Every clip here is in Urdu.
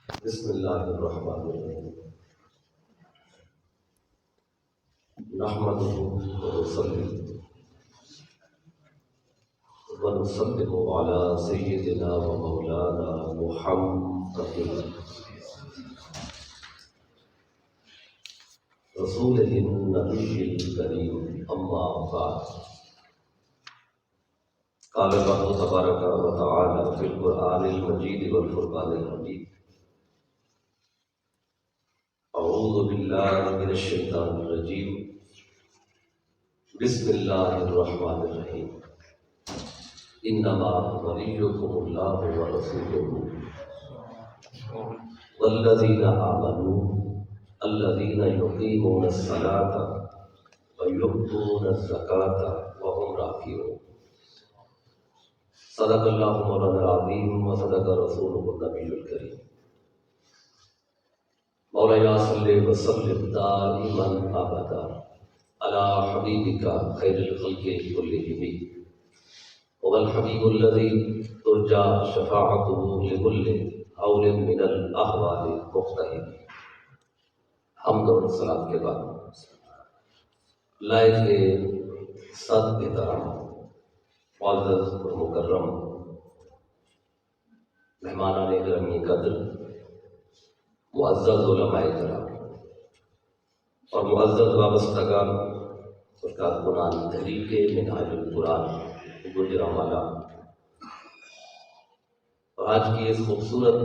بسم اللہ الرحمن الرحیم نحمده ونصلي على سيدنا ومولانا محمد رسوله النبي الكريم أما بعد قال الله تبارك وتعالى في القرآن المجيد والفرقان الحميد أعوذ بالله من الشيطان الرجيم بسم الله الرحمن الرحيم إنما وليكم الله ورسوله والذين آمنوا الذين يقيمون الصلاة ويؤتون الزكاة وهم راكعون صدق الله مولانا العظيم وصدق رسوله النبي الكريم مولانا صل وسلم دائما ابدا على حبيبك خير الخلق كلهم هو الحبيب الذي ترجى شفاعته لكل هول من الاحوال مختلف. حمد و صلات کے بعد لائف کے صد احترام معزز اور مکرم مہمانان گرامی قدر، معزز علماء کرام اور معزز وابستگان اور کارکنان تحریک منہاج القرآن گوجرانوالہ، اور آج کی اس خوبصورت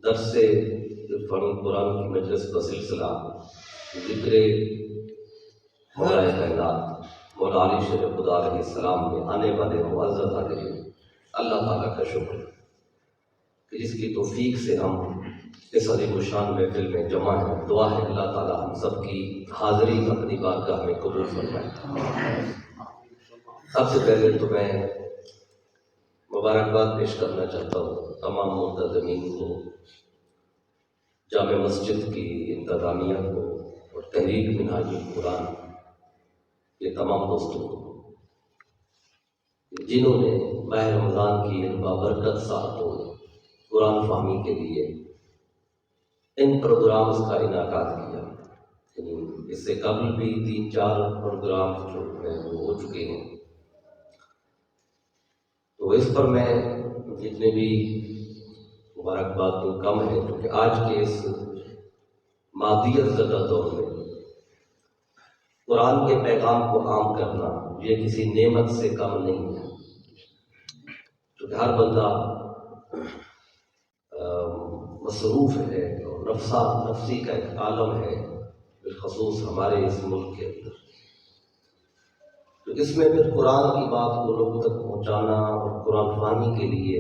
درس عرفان قرآن کی مجلس کا سلسلہ ذکر مولا کائنات مولا علی شیر خدا علیہ السلام میں آنے والے معزز حاضرین، اللہ تعالیٰ کا شکر کہ جس کی توفیق سے ہم اس عظیم الشان محفل میں جمع ہیں. دعا ہے اللہ تعالیٰ ہم سب کی حاضری اپنی بارگاہ میں قبول فرمائے. سب سے پہلے تو میں مبارکباد پیش کرنا چاہتا ہوں تمام منتظمین کو، جامع مسجد کی انتظامیہ کو اور تحریک منہاج القرآن یہ تمام دوستوں کو، جنہوں نے ماہ رمضان کی ان بابرکت ساعتوں میں قرآن فہمی کے لیے ان پروگرامز کا انعقاد کیا. اس سے قبل بھی 3-4 پروگرام جو ہیں وہ ہو چکے ہیں. تو اس پر میں جتنے بھی مبارکباد تو کم ہے، کیونکہ آج کے اس مادیت زدہ دور میں قرآن کے پیغام کو عام کرنا یہ کسی نعمت سے کم نہیں ہے، کیونکہ ہر بندہ مصروف ہے اور نفسی کا ایک عالم ہے، بالخصوص ہمارے اس ملک کے اندر. تو اس میں پھر قرآن کی بات کو لوگوں تک پہنچانا اور قرآن فہمی کے لیے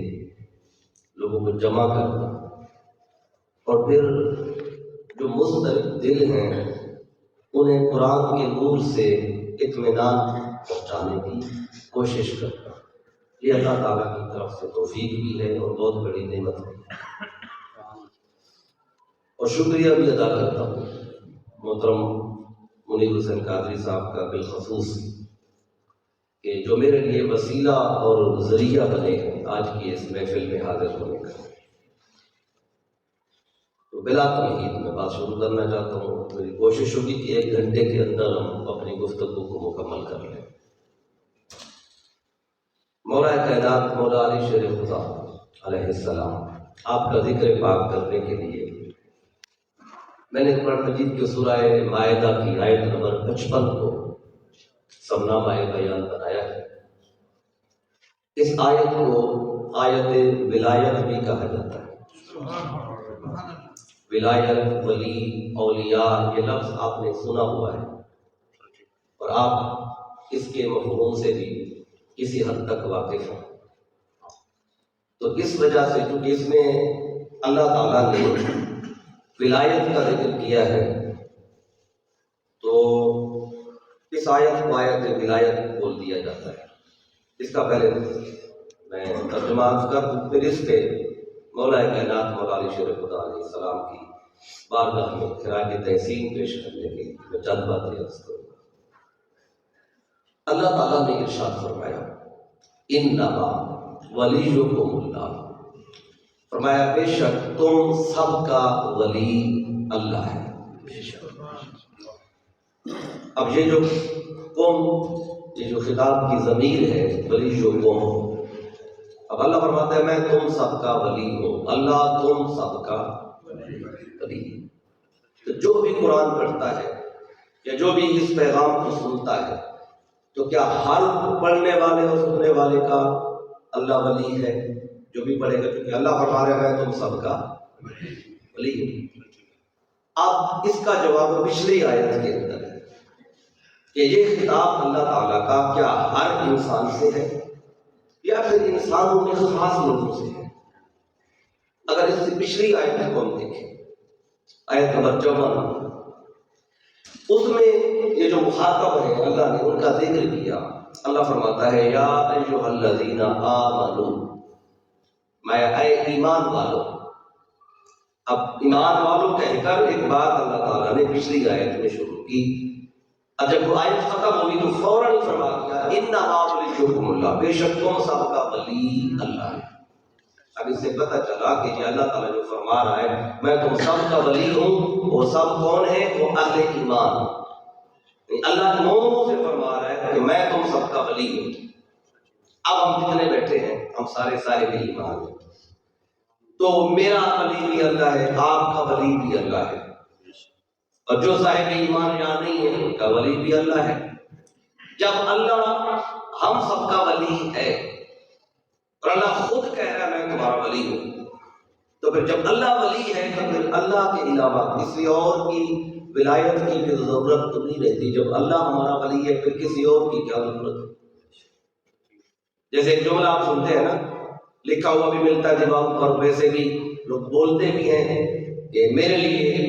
لوگوں کو جمع کرنا، اور پھر جو مضطرب دل ہیں انہیں قرآن کے نور سے اطمینان پہنچانے کی کوشش کرنا، یہ اللہ تعالیٰ کی طرف سے توفیق بھی ہے اور بہت بڑی نعمت ہے. اور شکریہ بھی ادا کرتا ہوں محترم منیر حسین قادری صاحب کا بالخصوص، کہ جو میرے لیے وسیلہ اور ذریعہ بنے ہیں آج کی اس محفل میں حاضر ہونے کا. تو بلا تمہید میں بات شروع کرنا چاہتا ہوں. میری کوشش ہوگی کہ 1 گھنٹے کے اندر ہم اپنی گفتگو کو مکمل کر لیں. مولا کائنات مولا علی شیر خدا علیہ السلام آپ کا ذکر پاک کرنے کے لیے میں نے قرآن مجید کی سورہ مائدہ کی آیت نمبر 55 کو سمنامہ بیان بنایا ہے. اس آیت کو آیت ولایت بھی کہا جاتا ہے. ولایت، ولی، اولیاء، یہ لفظ آپ نے سنا ہوا ہے اور آپ اس کے مفہوم سے بھی کسی حد تک واقف ہیں. تو اس وجہ سے چونکہ اس میں اللہ تعالیٰ نے ولایت کا ذکر کیا ہے، تو اس آیت کو آیت ولایت بول دیا جاتا ہے. اس کا پہلے میں ترجمہ کر دوں، پھر اس پہ مولا کائنات مولا علی شیر خدا علیہ السلام کی بارگاہ میں خراج تحسین پیش کرنے کے لیے میں چند باتیں عرض کروں گا. اللہ تعالیٰ نے ارشاد فرمایا انما ولیکم اللہ، فرمایا بے شک تم سب کا ولی اللہ ہے. اب یہ جو قوم، یہ جو خطاب کی ضمیر ہے ولی جو قوم، اب اللہ فرماتا ہے میں تم سب کا ولی ہوں. اللہ تم سب کا ولی. تو جو بھی قرآن پڑھتا ہے یا جو بھی اس پیغام کو سنتا ہے تو کیا ہر پڑھنے والے اور سننے والے کا اللہ ولی ہے؟ جو بھی پڑھے گا، کیونکہ اللہ فرما رہا ہے میں تم سب کا ولی ہوں. اب اس کا جواب پچھلی آیت کے اندر ہے کہ یہ خطاب اللہ تعالیٰ کا کیا ہر انسان سے ہے یا پھر انسانوں میں خاص لوگوں سے ہے. اگر اس سے پچھلی آیت کو ہم دیکھیں، آیت نمبر 54، اس میں یہ جو مخاطب ہے اللہ نے ان کا ذکر کیا. اللہ فرماتا ہے یا ایھا الذین آمنوا، میں اے ایمان والو. اب ایمان والوں کہہ کر ایک بات اللہ تعالیٰ نے پچھلی آیت میں شروع کی. اب جب وہ آیت ختم ہوئی تو فوراً فرما دیا انما ولیکم اللہ، بے شک تم سب کا ولی اللہ ہے. اب اس سے پتہ چلا کہ یہ اللہ تعالیٰ جو فرما رہا ہے میں تم سب کا ولی ہوں، وہ سب کون ہے؟ وہ اہل ایمان. اللہ مومنوں سے فرما رہا ہے کہ میں تم سب کا ولی ہوں. اب ہم جتنے بیٹھے ہیں ہم سارے صاحب ایمان ہیں، تو میرا ولی بھی اللہ ہے، آپ کا ولی بھی اللہ ہے، اور جو صاحب ایمان یہاں نہیں ہے ان کا ولی بھی اللہ ہے. جب اللہ ہم سب کا ولی ہے اور اللہ خود کہہ رہا ہے میں تمہارا ولی ہوں، تو پھر جب اللہ ولی ہے تو پھر اللہ کے علاوہ کسی اور کی ولایت کی بھی ضرورت تو نہیں رہتی. جب اللہ ہمارا ولی ہے پھر کسی اور کی کیا ضرورت ہے؟ جیسے ایک جملہ آپ سنتے ہیں نا، لکھا ہوا بھی ملتا ہے دیواروں پر، ویسے بھی لوگ بولتے بھی ہیں کہ میرے لیے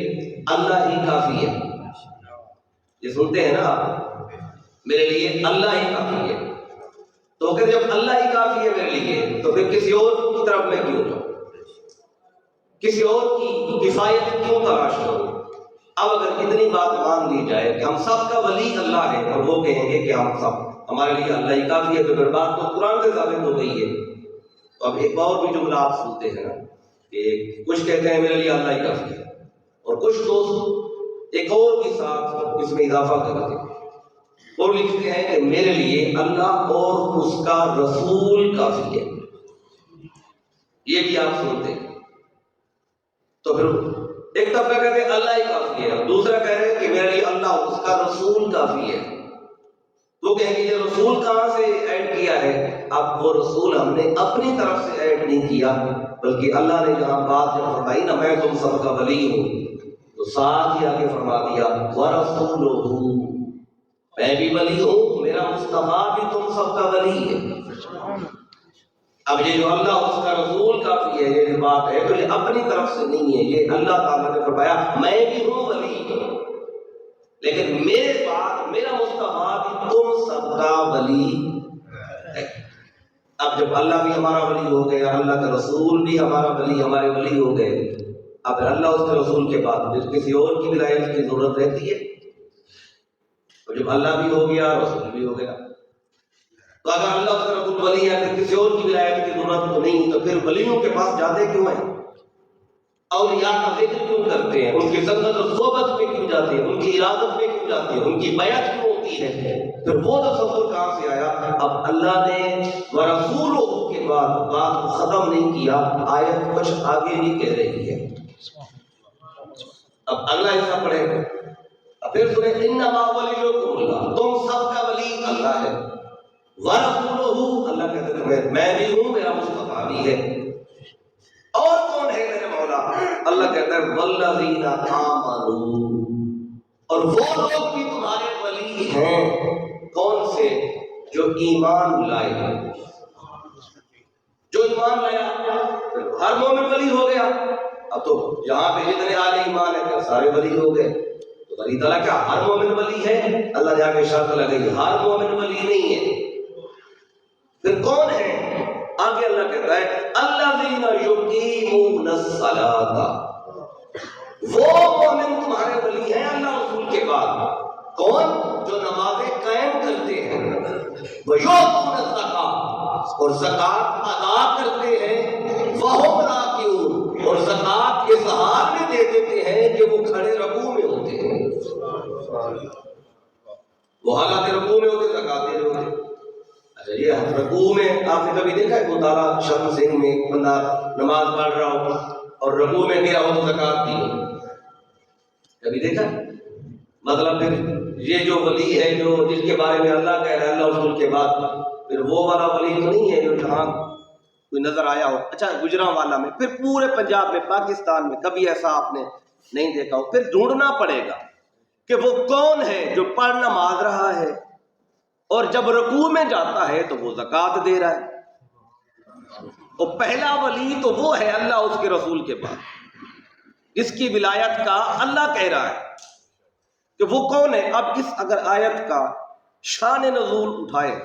اللہ ہی کافی ہے. یہ سنتے ہیں نا آپ، میرے لیے اللہ ہی کافی ہے. تو اگر جب اللہ ہی کافی ہے میرے لیے تو پھر کسی اور کی طرف میں کیوں جاؤں؟ کسی اور کی کفایت کیوں تلاش کروں؟ اب اگر اتنی بات مان لی جائے کہ ہم سب کا ولی اللہ ہے اور وہ کہیں گے کہ ہم سب ہمارے لیے اللہ ہی کافی ہے، تو پھر بات تو قرآن سے ثابت ہو گئی ہے. تو اب ایک اور بھی جملہ آپ سنتے ہیں نا کہ کچھ کہتے ہیں میرے لیے اللہ ہی کافی ہے، اور کچھ دوست ایک اور کے ساتھ اس میں اضافہ کرتے ہیں اور لکھتے ہیں کہ میرے لیے اللہ اور اس کا رسول کافی ہے. یہ بھی آپ سنتے ہیں. تو پھر ایک طبقہ کہتے ہیں اللہ ہی کافی ہے، دوسرا کہہ رہے ہیں کہ میرے لیے اللہ اور اس کا رسول کافی ہے. تو کہیں گے یہ رسول کہاں سے ایڈ کیا ہے؟ اب وہ رسول ہم نے اپنی طرف سے ایڈ نہیں کیا، بلکہ اللہ نے جہاں بات جب فرمائی نا میں تم سب کا ولی ہوں، تو ساتھ ہی آگے فرما دیا وَرَسُولُهُ، میں بھی ولی ہوں، میرا مصطفیٰ بھی تم سب کا ولی ہے. اب یہ جو اللہ اس کا رسول کافی ہے یہ بات ہے تو یہ اپنی طرف سے نہیں ہے، یہ اللہ تعالیٰ نے فرمایا میں بھی ہوں ولی، لیکن میرے بعد میرا مصطفیٰ بھی تم سب کا ولی ہے. اب جب اللہ بھی ہمارا ولی ہو گیا، اللہ کا رسول بھی ہمارا ولی، ہمارے ولی ہو گئے، اب اللہ اس کے رسول کے بعد پھر کسی اور کی ولایت کی ضرورت رہتی ہے؟ تو جب اللہ بھی ہو گیا رسول بھی ہو گیا، تو اگر اللہ اس کا رسول ولی ہے پھر کسی اور کی ولایت کی ضرورت تو نہیں، تو پھر ولیوں کے پاس جاتے کیوں ہیں؟ اولیاء کا ذکر کیوں کرتے ہیں؟ ان کی سنت اور صحبت میں کیوں جاتے ہیں؟ ان کی ارادت میں کیوں جاتے ہیں؟ ان کی بیعت کیوں ہوتی ہے؟ پھر وہ تصور کہاں سے آیا؟ اب اللہ نے ورسولہ کے بعد بات کو ختم نہیں کیا، آیت کچھ آگے بھی کہہ رہی ہے. اب اگلا حصہ پڑھیں، پھر سنیں انما ولیکم اللہ، تم سب کا ولی اللہ ہے. ورسولہ، اللہ کہتے ہیں میں بھی ہوں، میرا مصطفیٰ بھی ہے. اور کون ہے میرے مولا؟ اللہ کہتا ہے والذین آمنوا، اور وہ لوگ بھی تمہارے ولی ہیں. کون سے؟ جو ایمان لائے. جو ایمان لایا ہر مومن ولی ہو گیا. اب تو یہاں پہ جتنے اہل ایمان ہیں سارے ولی ہو گئے. تو ولی تعالیٰ کیا ہر مومن ولی ہے؟ اللہ نے آگے شرط لگائی ہر مومن ولی نہیں ہے. پھر کون ہے؟ آگے اللہ کہتا ہے الذین یقیمون الصلاۃ، وہ مومن تمہارے ولی ہیں اللہ رسول کے بعد. کون؟ جو نمازیں قائم کرتے ہیں. ویؤتون الزکاۃ، اور زکات ادا کرتے ہیں. وَهُمْ رَاكِعُونَ، اور زکوٰۃ اس حال میں دے دیتے ہیں کہ وہ کھڑے رکوع میں ہوتے ہیں، وہ حالات رکوع میں ہوتے زکوٰۃ دے رہے ہوتے۔ اچھا یہ رکوع میں آپ نے کبھی دیکھا ہے مطالعہ شرم سنگھ میں بندہ نماز پڑھ رہا ہو اور رکوع میں گیا ہو تو زکوٰۃ دی ہو؟ کبھی دیکھا؟ مطلب پھر یہ جو ولی ہے جو جس کے بارے میں اللہ کہہ رہا ہے اللہ رسول کے بعد، پھر وہ والا ولی تو نہیں ہے جو جہاں کوئی نظر آیا ہو۔ اچھا گجرانوالہ میں، پھر پورے پنجاب میں، پاکستان میں کبھی ایسا آپ نے نہیں دیکھا ہو۔ پھر ڈھونڈنا پڑے گا کہ وہ کون ہے جو پڑھ نماز رہا ہے اور جب رکوع میں جاتا ہے تو وہ زکوٰۃ دے رہا ہے۔ اور پہلا ولی تو وہ ہے اللہ اس کے رسول کے بعد، اس کی ولایت کا اللہ کہہ رہا ہے کہ وہ کون ہے۔ اب اس اگر آیت کا شان نزول اٹھائے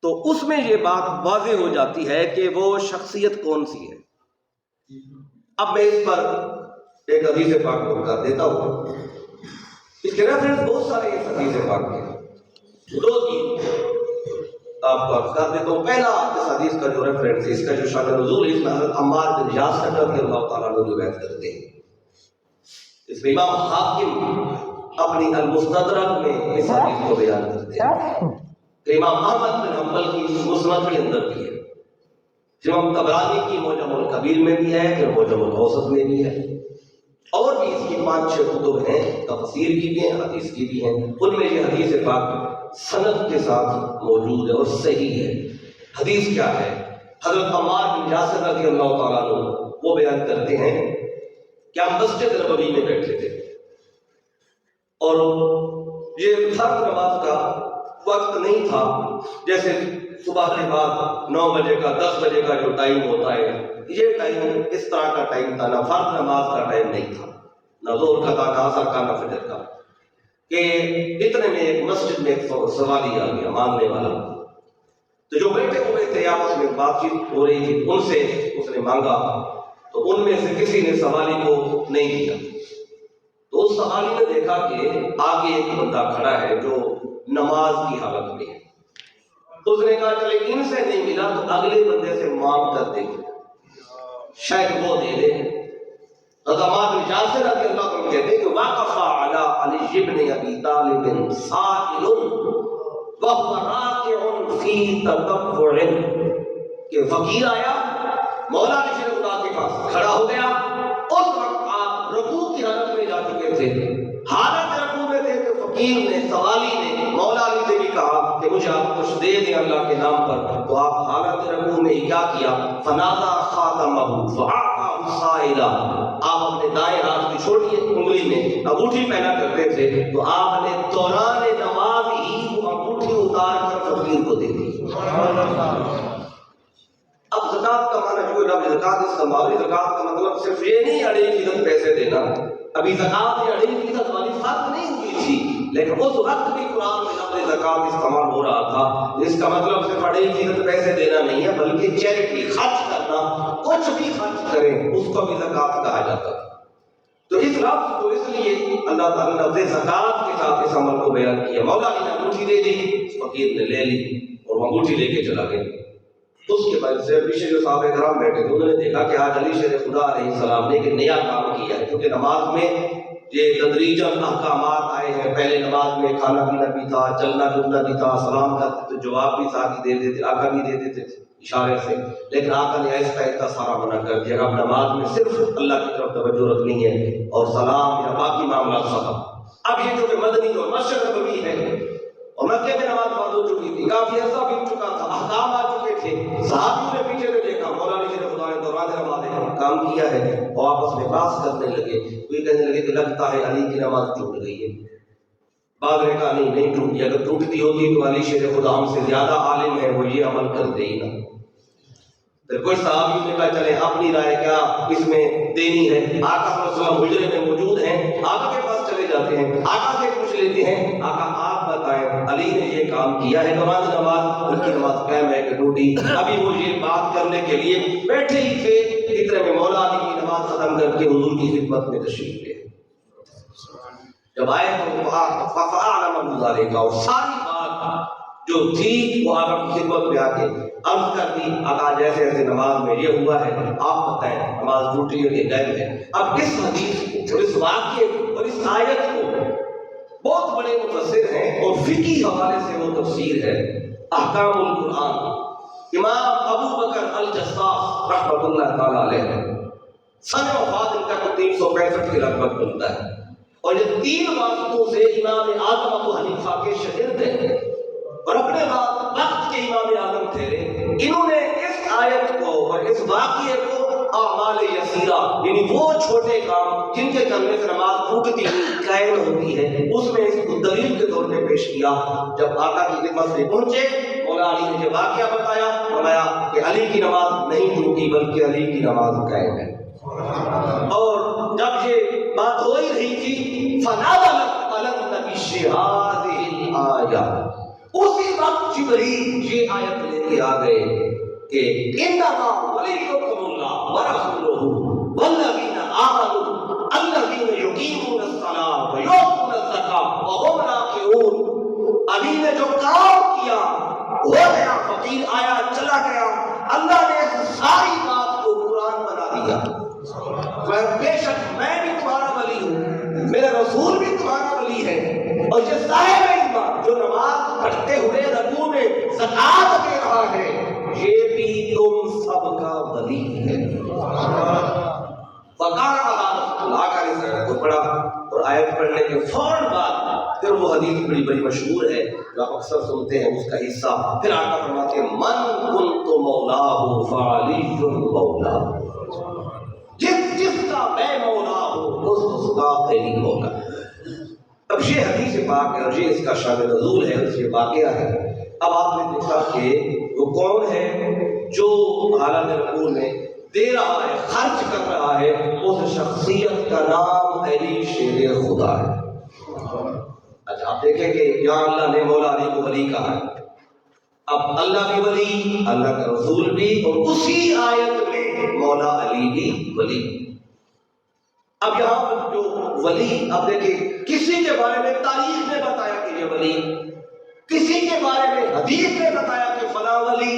تو اس میں یہ بات واضح ہو جاتی ہے کہ وہ شخصیت کون سی ہے۔ اب میں اس پر ایک حدیث پاک کو کر دیتا ہوں، اس کے ریفرنس بہت سارے اس حدیث پاک کے، دو تین آپ کو عرض کر دیتا ہوں۔ پہلا اس حدیث کا جو ریفرنس ہے، اس کا جو شان نزول ہے، اس میں حضرت عمار بن یاسر رضی اللہ تعالیٰ عنہ روایت کرتے ہیں۔ اس میں امام حاکم اپنی المستدرک میں اس حدیث کو بیان کرتے ہیں، کہ امام احمد بن حنبل کی مسند کے اندر بھی ہے، امام طبرانی کی معجم الکبیر میں بھی ہے، پھر معجم الاوسط میں بھی ہے، اور بھی اس کی 5-6 کتب ہیں، تفسیر کی بھی ہیں، حدیث کی بھی ہیں، ان میں یہ حدیث پاک سند کے ساتھ موجود ہے اور صحیح ہے۔ حدیث کیا ہے؟ حضرت عمار بن یاسر رضی اللہ تعالیٰ عنہ وہ بیان کرتے ہیں کہ ہم مسجد نبوی میں بیٹھے تھے اور یہ فرض نماز کا وقت نہیں تھا، جیسے صبح کے بعد 9 بجے کا 10 بجے کا جو ٹائم ہوتا ہے، یہ ٹائم اس طرح کا ٹائم تھا، نہ فرض نماز کا ٹائم نہیں تھا، نہ ظہر کا تھا، نہ عصر کا، نہ فجر کا، کہ اتنے میں ایک مسجد میں ایک سوالی آ گیا مانگنے والا، تو جو بیٹھے ہوئے تھے آپس میں بات چیت ہو رہی تھی، ان سے اس نے مانگا تو ان میں سے کسی نے سوالی کو نہیں دیا، تو اس سوالی نے دیکھا کہ آگے ایک بندہ کھڑا ہے جو نماز کی حالت میں ہے، اس نے کہا چلے ان سے نہیں ملا تو اگلے بندے سے مانگ کر دے شاید وہ دے دے۔ عمار بن یاسر رضی اللہ عنہ کہتے ہیں کہ وقف علی علی بن ابی طالب سائل وهو راکع فی تطوع، کہ فقیر آیا مولا علی شیر خدا کے پاس کھڑا ہو گیا، اس وقت آپ رکوع کی حالت میں جا چکے تھے، حالت رکوع میں تھے کہ فقیر نے سوالی نے مولا علی سے بھی کہا کہ مجھے آپ کچھ دے دیں اللہ کے نام پر، تو آپ حالت رکوع میں کیا کیا؟ فنازع خاتمہ فاعطى السائل، آپ اپنے دائیں ہاتھ کی چھوٹی انگلی میں انگوٹھی پہنا کرتے تھے، تو آپ نے دوران نماز ہی وہ انگوٹھی اتار کر فقیر کو دے دی۔ اب زکوٰۃ کا معنی جو ہے، زکوٰۃ اس کا مالی زکوٰۃ کا مطلب صرف یہ نہیں 2.5% پیسے دینا، ابھی زکوٰۃ یہ 2.5% والی فرق نہیں ہوئی تھی، لیکن اس وقت بھی قرآن میں لفظ زکوٰۃ استعمال ہو رہا تھا، جس کا مطلب صرف 2.5% پیسے دینا نہیں ہے، بلکہ چیریٹی خرچ کرنا، کچھ بھی خرچ کریں اس کو بھی زکوٰۃ کہا جاتا ہے۔ تو اس لفظ کو اس لیے اللہ تعالیٰ نے لفظ زکوٰۃ کے ساتھ اس عمل کو بیان کیا۔ مولا علی نے انگوٹھی دے دی، فقیر نے لے لی اور وہ انگوٹھی لے کے چلا گیا۔ اس کے بعد سے پیچھے جو صحابہ کرام بیٹھے تھے انہوں نے دیکھا کہ آج علی شیر خدا علیہ السلام نے ایک نیا کام کیا ہے، کیونکہ نماز میں یہ تدریجاً احکامات آئے ہیں، پہلے نماز میں کھانا پینا بھی تھا، چلنا پھرنا بھی تھا، سلام کا تو جواب بھی ساتھ ہی دے دیتے، آقا بھی دے دیتے تھے اشارے سے، لیکن آقا نے ایسا ایسا سارا منع کر دیا کہ اب نماز میں صرف اللہ کی طرف توجہ رکھنی ہے اور سلام یا باقی معاملات ختم۔ اب یہ جو کہ مدنی اور مسجد نبوی ہے اور مکے میں نماز بند ہو چکی تھی، کافی عرصہ بیت چکا تھا، احکام آ چکے تھے، صحابیوں نے پیچھے سے دیکھا مولا علی شیر خدا نے دوران نماز کام کیا ہے اور آپس میں بحث کرنے لگے، کوئی کہنے لگے کہ لگتا ہے علی کی نماز ٹوٹ گئی ہے، بعض نے کہا نہیں ٹوٹی، اگر ٹوٹتی ہوتی تو علی شیر خدا ہم سے زیادہ عالم ہے، وہ یہ عمل کرتے ہی نہ۔ پھر کچھ صحابیوں نے کہا چلے اپنی رائے کیا اس میں دینی ہے، آقا صلی اللہ علیہ وسلم حجرے میں موجود ہیں، آقا کے پاس چلے جاتے ہیں، آقا سے پوچھ لیتے ہیں، آقا آپ بتائیں علی نے یہ کام کیا ہے دوران نماز، ان کی نماز قائم ہے کہ ٹوٹی؟ ابھی وہ یہ بات کرنے کے لیے بیٹھے ہی تھے، اتنے میں مولا علی کی نماز ختم کر کے حضور کی خدمت میں تشریف لے جب آئے تو فَأَعْلَمَهُ ذَلِكَ، اور ساری بات جو تھی وہ آقا کی خدمت میں آ کے عرض کر دی، آقا جیسے ایسے نماز میں یہ ہوا ہے، آپ بتائیں نماز ٹوٹی ہے کہ غائب ہے؟ اب اس حدیث کو اور اس واقعے کو اور اس آیت کو بہت بڑے مفسر ہیں اور فقہی حوالے سے وہ تفسیر ہے احکام القرآن، امام ابو بکر الجصاص رحمۃ اللہ تعالی علیہ، سن وفات ان کا 365 کے لگ بھگ بنتا ہے، اور یہ 3 واسطوں سے امام اعظم ابو حنیفہ کے شاگرد ہیں اور اپنے وقت کے امام اعظم تھے۔ انہوں نے اس آیت کو اور اس واقعے کو اعمال یسیرہ، یعنی وہ چھوٹے کام جن کے کرنے سے نماز ٹوٹتی نہیں قائم ہوتی ہے، اس میں اس کو دلیل کے طور پہ پیش کیا۔ جب آقا کی خدمت میں پہنچے، مولا علی نے یہ واقعہ بتایا، فرمایا کہ علی کی نماز نہیں ٹوٹی بلکہ علی کی نماز قائم ہے۔ اور جب یہ بات ہو ہی رہی تھی، فنازلت علی النبی هذه الآیہ، اسی وقت جبریل یہ آیت لے کے آ گئے کہ انما ولیکم اللہ ورسولہ والذین آمنوا الذین یقیمون الصلاۃ ویؤتون الزکاۃ وهم راکعون۔ علی نے جو کام کیا ہو گیا، فقیر آیا چلا گیا، اللہ نے اس ساری بات کو قرآن بنا دیا۔ بے شک میں بھی تمہارا ولی ہوں، میرا رسول بھی تمہارا ولی ہے، اور یہ صاحب ایمان جو نماز پڑھتے ہوئے رکوع میں زکات دے رہا ہے، یہ بھی تم سب کا ولی ہے۔ فقال اللہ کا رسالت کو پڑھا، اور آیت پڑھنے کے فوراً بعد پھر وہ حدیث بڑی مشہور ہے جو آپ اکثر سنتے ہیں، اس کا حصہ پھر آقا فرماتے ہیں من کنت مولاہ فعلی مولا، جس کا میں مولا ہوں اس کا تیری مولا۔ اب یہ حدیث پاک ہے اور یہ اس کا شان نزول ہے، اس یہ واقعہ ہے۔ اب آپ نے دیکھا کہ وہ کون ہے جو حالات رکوع میں دے رہا ہے، خرچ کر رہا ہے، اس شخصیت کا نام علی شیر خدا ہے۔ اچھا آپ دیکھیں کہ یہاں اللہ نے مولا علی کو ولی کہا ہے، اب اللہ بھی ولی، اللہ کا رسول بھی، اور اسی آیت میں مولا علی بھی ولی۔ اب یہاں پر جو ولی، اب دیکھیں کسی کے بارے میں تاریخ نے بتایا کہ یہ ولی، کسی کے بارے میں حدیث نے بتایا کہ فلاں ولی،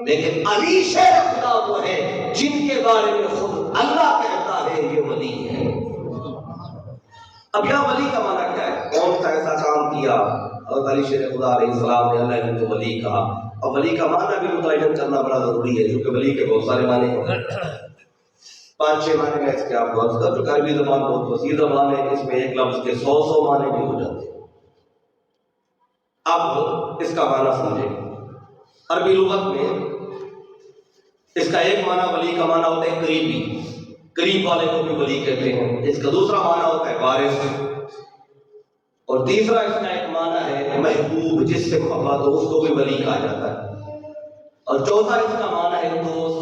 لیکن علی شیر خدا وہ ہے جن کے بارے میں خود اللہ کہتا ہے یہ ولی ہے۔ اب یہاں ولی کا معنی کیا ہے؟ کون سا ایسا کام کیا؟ حضرت علی شیر خدا علیہ السلام نے اللہ نے تو ولی کہا۔ اب ولی کا معنی بھی متعین کرنا بڑا ضروری ہے، کیونکہ ولی کے بہت سارے معنی ہیں، 5-6 معنی میں اس کے آپ کو عرض کر چکا۔ عربی زبان بہت وسیع زبان ہے، اس میں ایک لفظ کے 100 معنی بھی ہو جاتے ہیں۔ اب اس کا معنی سمجھیں، عربی لغت میں اس کا ایک معنی ولی کا معنی ہوتا ہے قریبی، قریب والے کو بھی ولی کہتے ہیں۔ اس کا دوسرا معنی ہوتا ہے وارث، اور تیسرا اس کا ایک معنی ہے محبوب، جس سے محبت ہو اس کو بھی ولی کہا جاتا ہے، اور چوتھا اس کا معنی ہے دوست،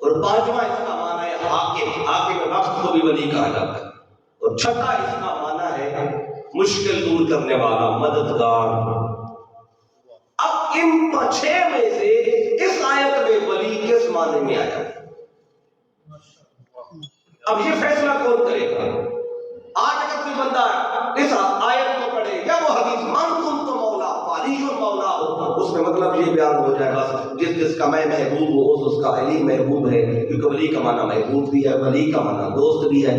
اور پانچواں اس کا معنی ہے حاکم، حاکم وقت کو بھی ولی کہا جاتا ہے، اور چھٹا اس کا معنی ہے مشکل دور کرنے والا، مددگار۔ اب ان 6 میں سے اس آیت میں ولی کس معنی میں آیا؟ اب یہ فیصلہ کون کرے گا؟ آج اگر کوئی بندہ اس آیت کو پڑھے یا وہ حدیث من کنت مولا فعلی مولا ہو، اس میں مطلب یہ بیان ہو جائے گا جس کا میں محبوب ہوں اس کا علی محبوب ہے، کیونکہ ولی کا معنی محبوب بھی ہے، ولی کا معنی دوست بھی ہے،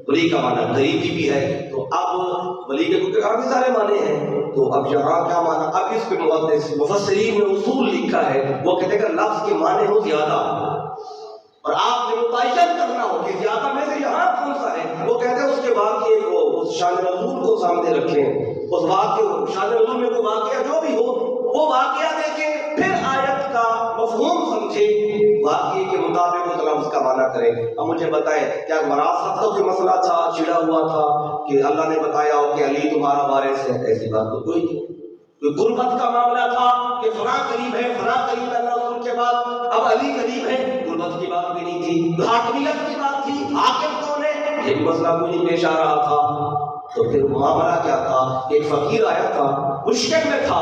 ولی کا معنی قریبی بھی ہے۔ تو اب ولی کے کیونکہ کافی سارے معنی ہیں، تو اب یہاں کیا معنی؟ اب اس پہ مفسرین نے اصول لکھا ہے، وہ کہتے ہیں کہ لفظ کے معنی ہو زیادہ، اور آپ نے متعین کرنا ہو کہ زیادہ میں سے یہاں کون سا ہے۔ وہ کہتے ہیں اس کے واقعے کو، اس شان نزول کو سامنے رکھیں، اس واقعے کو، شان نزول میں کوئی واقعہ جو بھی ہو وہ واقعہ دیکھیں، پھر آیت کا مفہوم سمجھیں، واقعے کے مطابق اس لفظ کا معنی کریں۔ اب مجھے بتائیں کیا وراثت کا کوئی مسئلہ تھا، چھڑا ہوا تھا کہ اللہ نے بتایا ہو کہ علی تمہارا وارث ہے؟ ایسی بات تو کوئی نہیں۔ کوئی غربت کا معاملہ تھا کہ فلاں قریب ہے، فلاں قریب ہے اللہ رسول کے بعد، اب علی قریب ہے، غربت کی بات بھی نہیں تھی، حاکمیت کی بات تھی، حاکم کون ہے یہ بھی مسئلہ کوئی نہیں پیش آ رہا تھا۔ تو پھر معاملہ کیا تھا؟ ایک فقیر آیا تھا، مشکل میں تھا،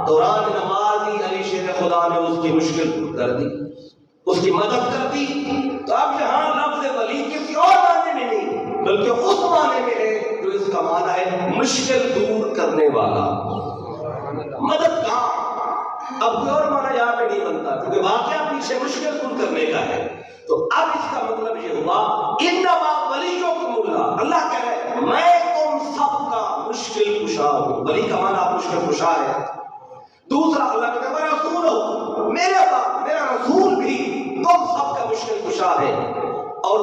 دوران نماز ہی علی شیر خدا نے اس کی مشکل دور کر دی، اس کی مدد کر دی۔ تو اب یہاں لفظ ولی کسی اور معنی میں نہیں بلکہ اس معنی میں ہے جو اس کا معنی ہے مشکل دور کرنے والا، مددگار. اب کوئی اور معنی یہاں پہ نہیں بنتا کیونکہ واقعہ پیچھے مشکل کن کرنے کا ہے. تو اب اس کا مطلب یہ ہوا انما ولیکم اللہ. اللہ کہہ رہے ہیں میں تم سب کا مشکل کشا ہوں. ولی کا معنی مشکل کشا ہے. دوسرا اللہ کہتا ہے میں رسول ہوں, میرا رسول بھی تم سب کا مشکل کشا ہے. اور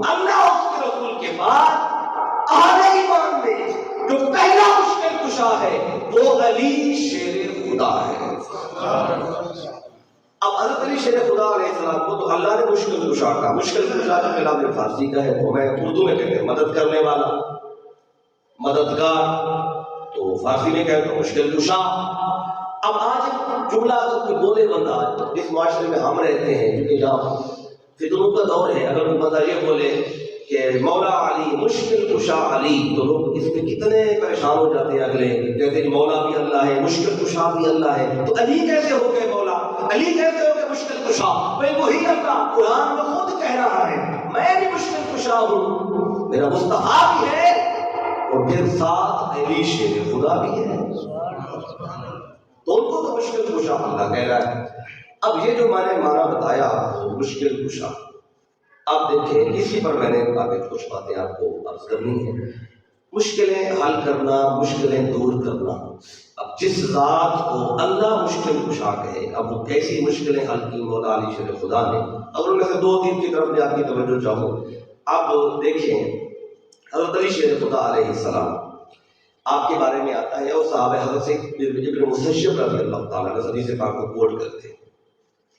اللہ اس کے رسول کے بعد اہل ایمان میں جو پہلا مشکل کشا ہے وہ علی شیر خدا ہے. اب حضرت علی شیر خدا علیہ السلام کو تو اللہ نے مشکل کشا کہا. مشکل کشا کا خلاف فارسی کا ہے تو میں اردو میں کہتے ہیں مدد کرنے والا, مددگار, تو فارسی میں کہتے ہیں مشکل کشا. اب آج جملہ اگر کوئی بولے بندہ جس معاشرے میں ہم رہتے ہیں کیونکہ یہاں فتنوں کا دور ہے, اگر کوئی بندہ یہ بولے کہ مولا علی مشکل کشا علی تو لوگ اس پہ کتنے پریشان ہو جاتے ہیں. اگلے کہتے ہیں مولا بھی اللہ ہے, مشکل کشا بھی اللہ ہے, تو علی کیسے ہو گئے مولا, علی کیسے ہو گئے مشکل کشا؟ بھائی وہی اللہ قرآن میں خود کہہ رہا ہے میں بھی مشکل کشا ہوں, میرا مصطفیٰ بھی ہے اور پھر ساتھ علی شیر خدا بھی ہے. تو ان کو تو مشکل کشا اللہ کہہ رہا ہے. اب یہ جو میں نے معنی بتایا مشکل کشا, اب دیکھیں اسی پر میں نے آگے کچھ باتیں آپ کو عرض کرنی ہے. مشکلیں حل کرنا, مشکلیں دور کرنا. اب جس ذات کو اللہ مشکل کشا کہے, اب وہ کیسی مشکلیں حل کی مولا علی شیر خدا نے, اگر میں سے دو تین کی طرف میں آپ کی توجہ چاہوں. اب دیکھیں حضرت علی شیر خدا علیہ السلام آپ کے بارے میں آتا ہے, اور صحابہ حضرت سے ابن مسیب رضی اللہ تعالیٰ نے حدیث پاک کو کوٹ کرتے ہیں,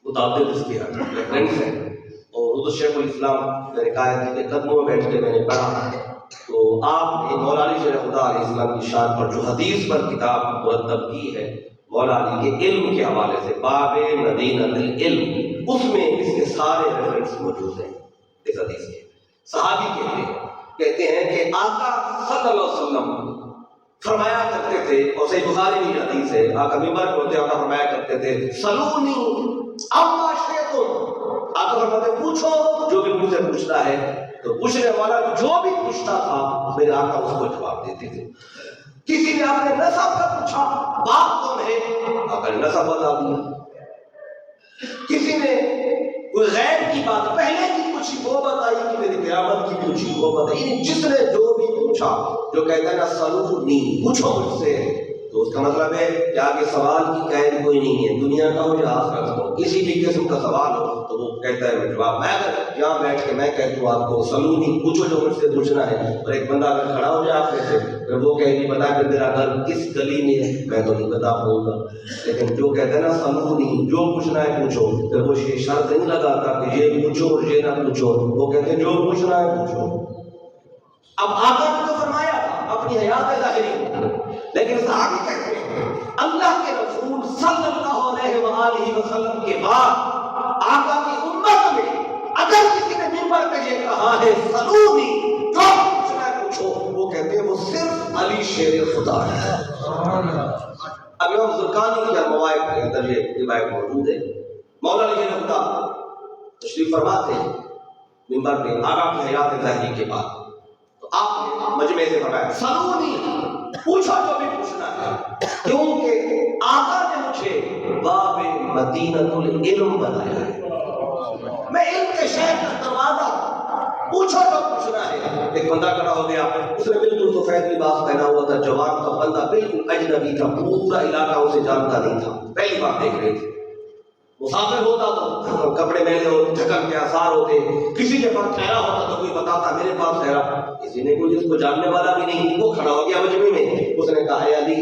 متعدد اس کی ریفرنس ہے. اور حضرت شیخ الاسلام میں نے کہا کہ قدموں میں بیٹھ کے میں نے پڑھا تو آپ نے مولا علی شیر خدا علیہ السلام کی شان پر جو حدیث پر کتاب مرتب کی ہے مولا علی کے علم کے حوالے سے, باب مدینۃ العلم, اس میں اس کے سارے ریفرنس موجود ہیں. اس حدیث کے صحابی کہتے ہیں کہ آقا صلی اللہ علیہ وسلم فرمایا کرتے تھے, اور صحیح بخاری میں حدیث ہے, آقا ممبر پر ہوتے آقا فرمایا کرتے تھے سلونی اما شئتم, آقا فرماتے پوچھو جو بھی مجھ سے پوچھنا ہے. تو پوچھنے والا جو بھی پوچھتا تھا میرے آقا اس کو جواب دیتے تھے. کسی نے آپ نے نسب کا پوچھا باپ کون ہے, آقا نے نسب بتا دیا. کسی نے کوئی غیب کی بات پہلے کی پوچھی وہ بتائی, کہ میری قیامت کی پوچھی وہ بتائی. جس نے جو بھی پوچھا, جو کہتا ہے نا سلونی پوچھو مجھ سے, تو اس کا مطلب ہے کہ آگے سوال کی قید کوئی نہیں ہے, دنیا کا ہو یا آخرت ہو, کسی بھی قسم کا سوال ہو تو وہ کہتا ہے جواب. میں اگر یہاں بیٹھ کے میں کہتا ہوں آپ کو سلونی پوچھو جو مجھ سے پوچھنا ہے, اور ایک بندہ اگر کھڑا ہو جائے آپ سے پھر وہ کہے نہیں بتا کہ میرا گھر کس گلی میں ہے, میں تو نہیں بتا پاؤں گا. لیکن جو کہتا ہے نا سلونی جو پوچھنا ہے پوچھو, پھر وہ یہ شرط نہیں لگاتا کہ یہ پوچھو اور یہ نہ پوچھو, وہ کہتے ہیں جو پوچھنا ہے پوچھو. اب آقا نے تو فرمایا اپنی حیات ظاہری, لیکن صحابی کہتے ہیں اللہ کے رسول صلی اللہ علیہ وآلہ وسلم کے بعد آقا کی امت میں اگر کسی نے منبر پہ یہ کہا ہے سلونی جو پوچھنا ہے پوچھو, وہ کہتے ہیں وہ صرف علی شیر خدا ہے. اب امام زرقانی کی مواعظ کے اندر یہ روایت موجود ہے. مولا علی شیر خدا تشریف فرماتے ہیں منبر پہ آقا کی حیات ظاہری کے بعد, تو آپ نے مجمع سے فرمایا سلونی پوچھو جو بھی پوچھنا ہے, کیونکہ آقا نے مجھے باب مدینۃ العلم بنایا ہے. میں علم کے شہر کا دروازہ, پوچھو جو پوچھنا ہے. ایک بندہ کھڑا ہو گیا, اس نے بالکل سفید لباس پہنا ہوا تھا, جوان کا بندہ بالکل اجنبی تھا, پورا علاقہ اسے جانتا نہیں تھا, پہلی بار دیکھ رہے تھے. مسافر ہوتا تو کپڑے میلے ہوتے, تھکن کے آثار ہوتے, کسی کے پاس ٹھہرا ہوتا تو کوئی بتاتا میرے پاس ٹھہرا, کسی نے کوئی جس کو جاننے والا بھی نہیں, وہ کھڑا ہو گیا مجمع میں. اس نے کہا اے علی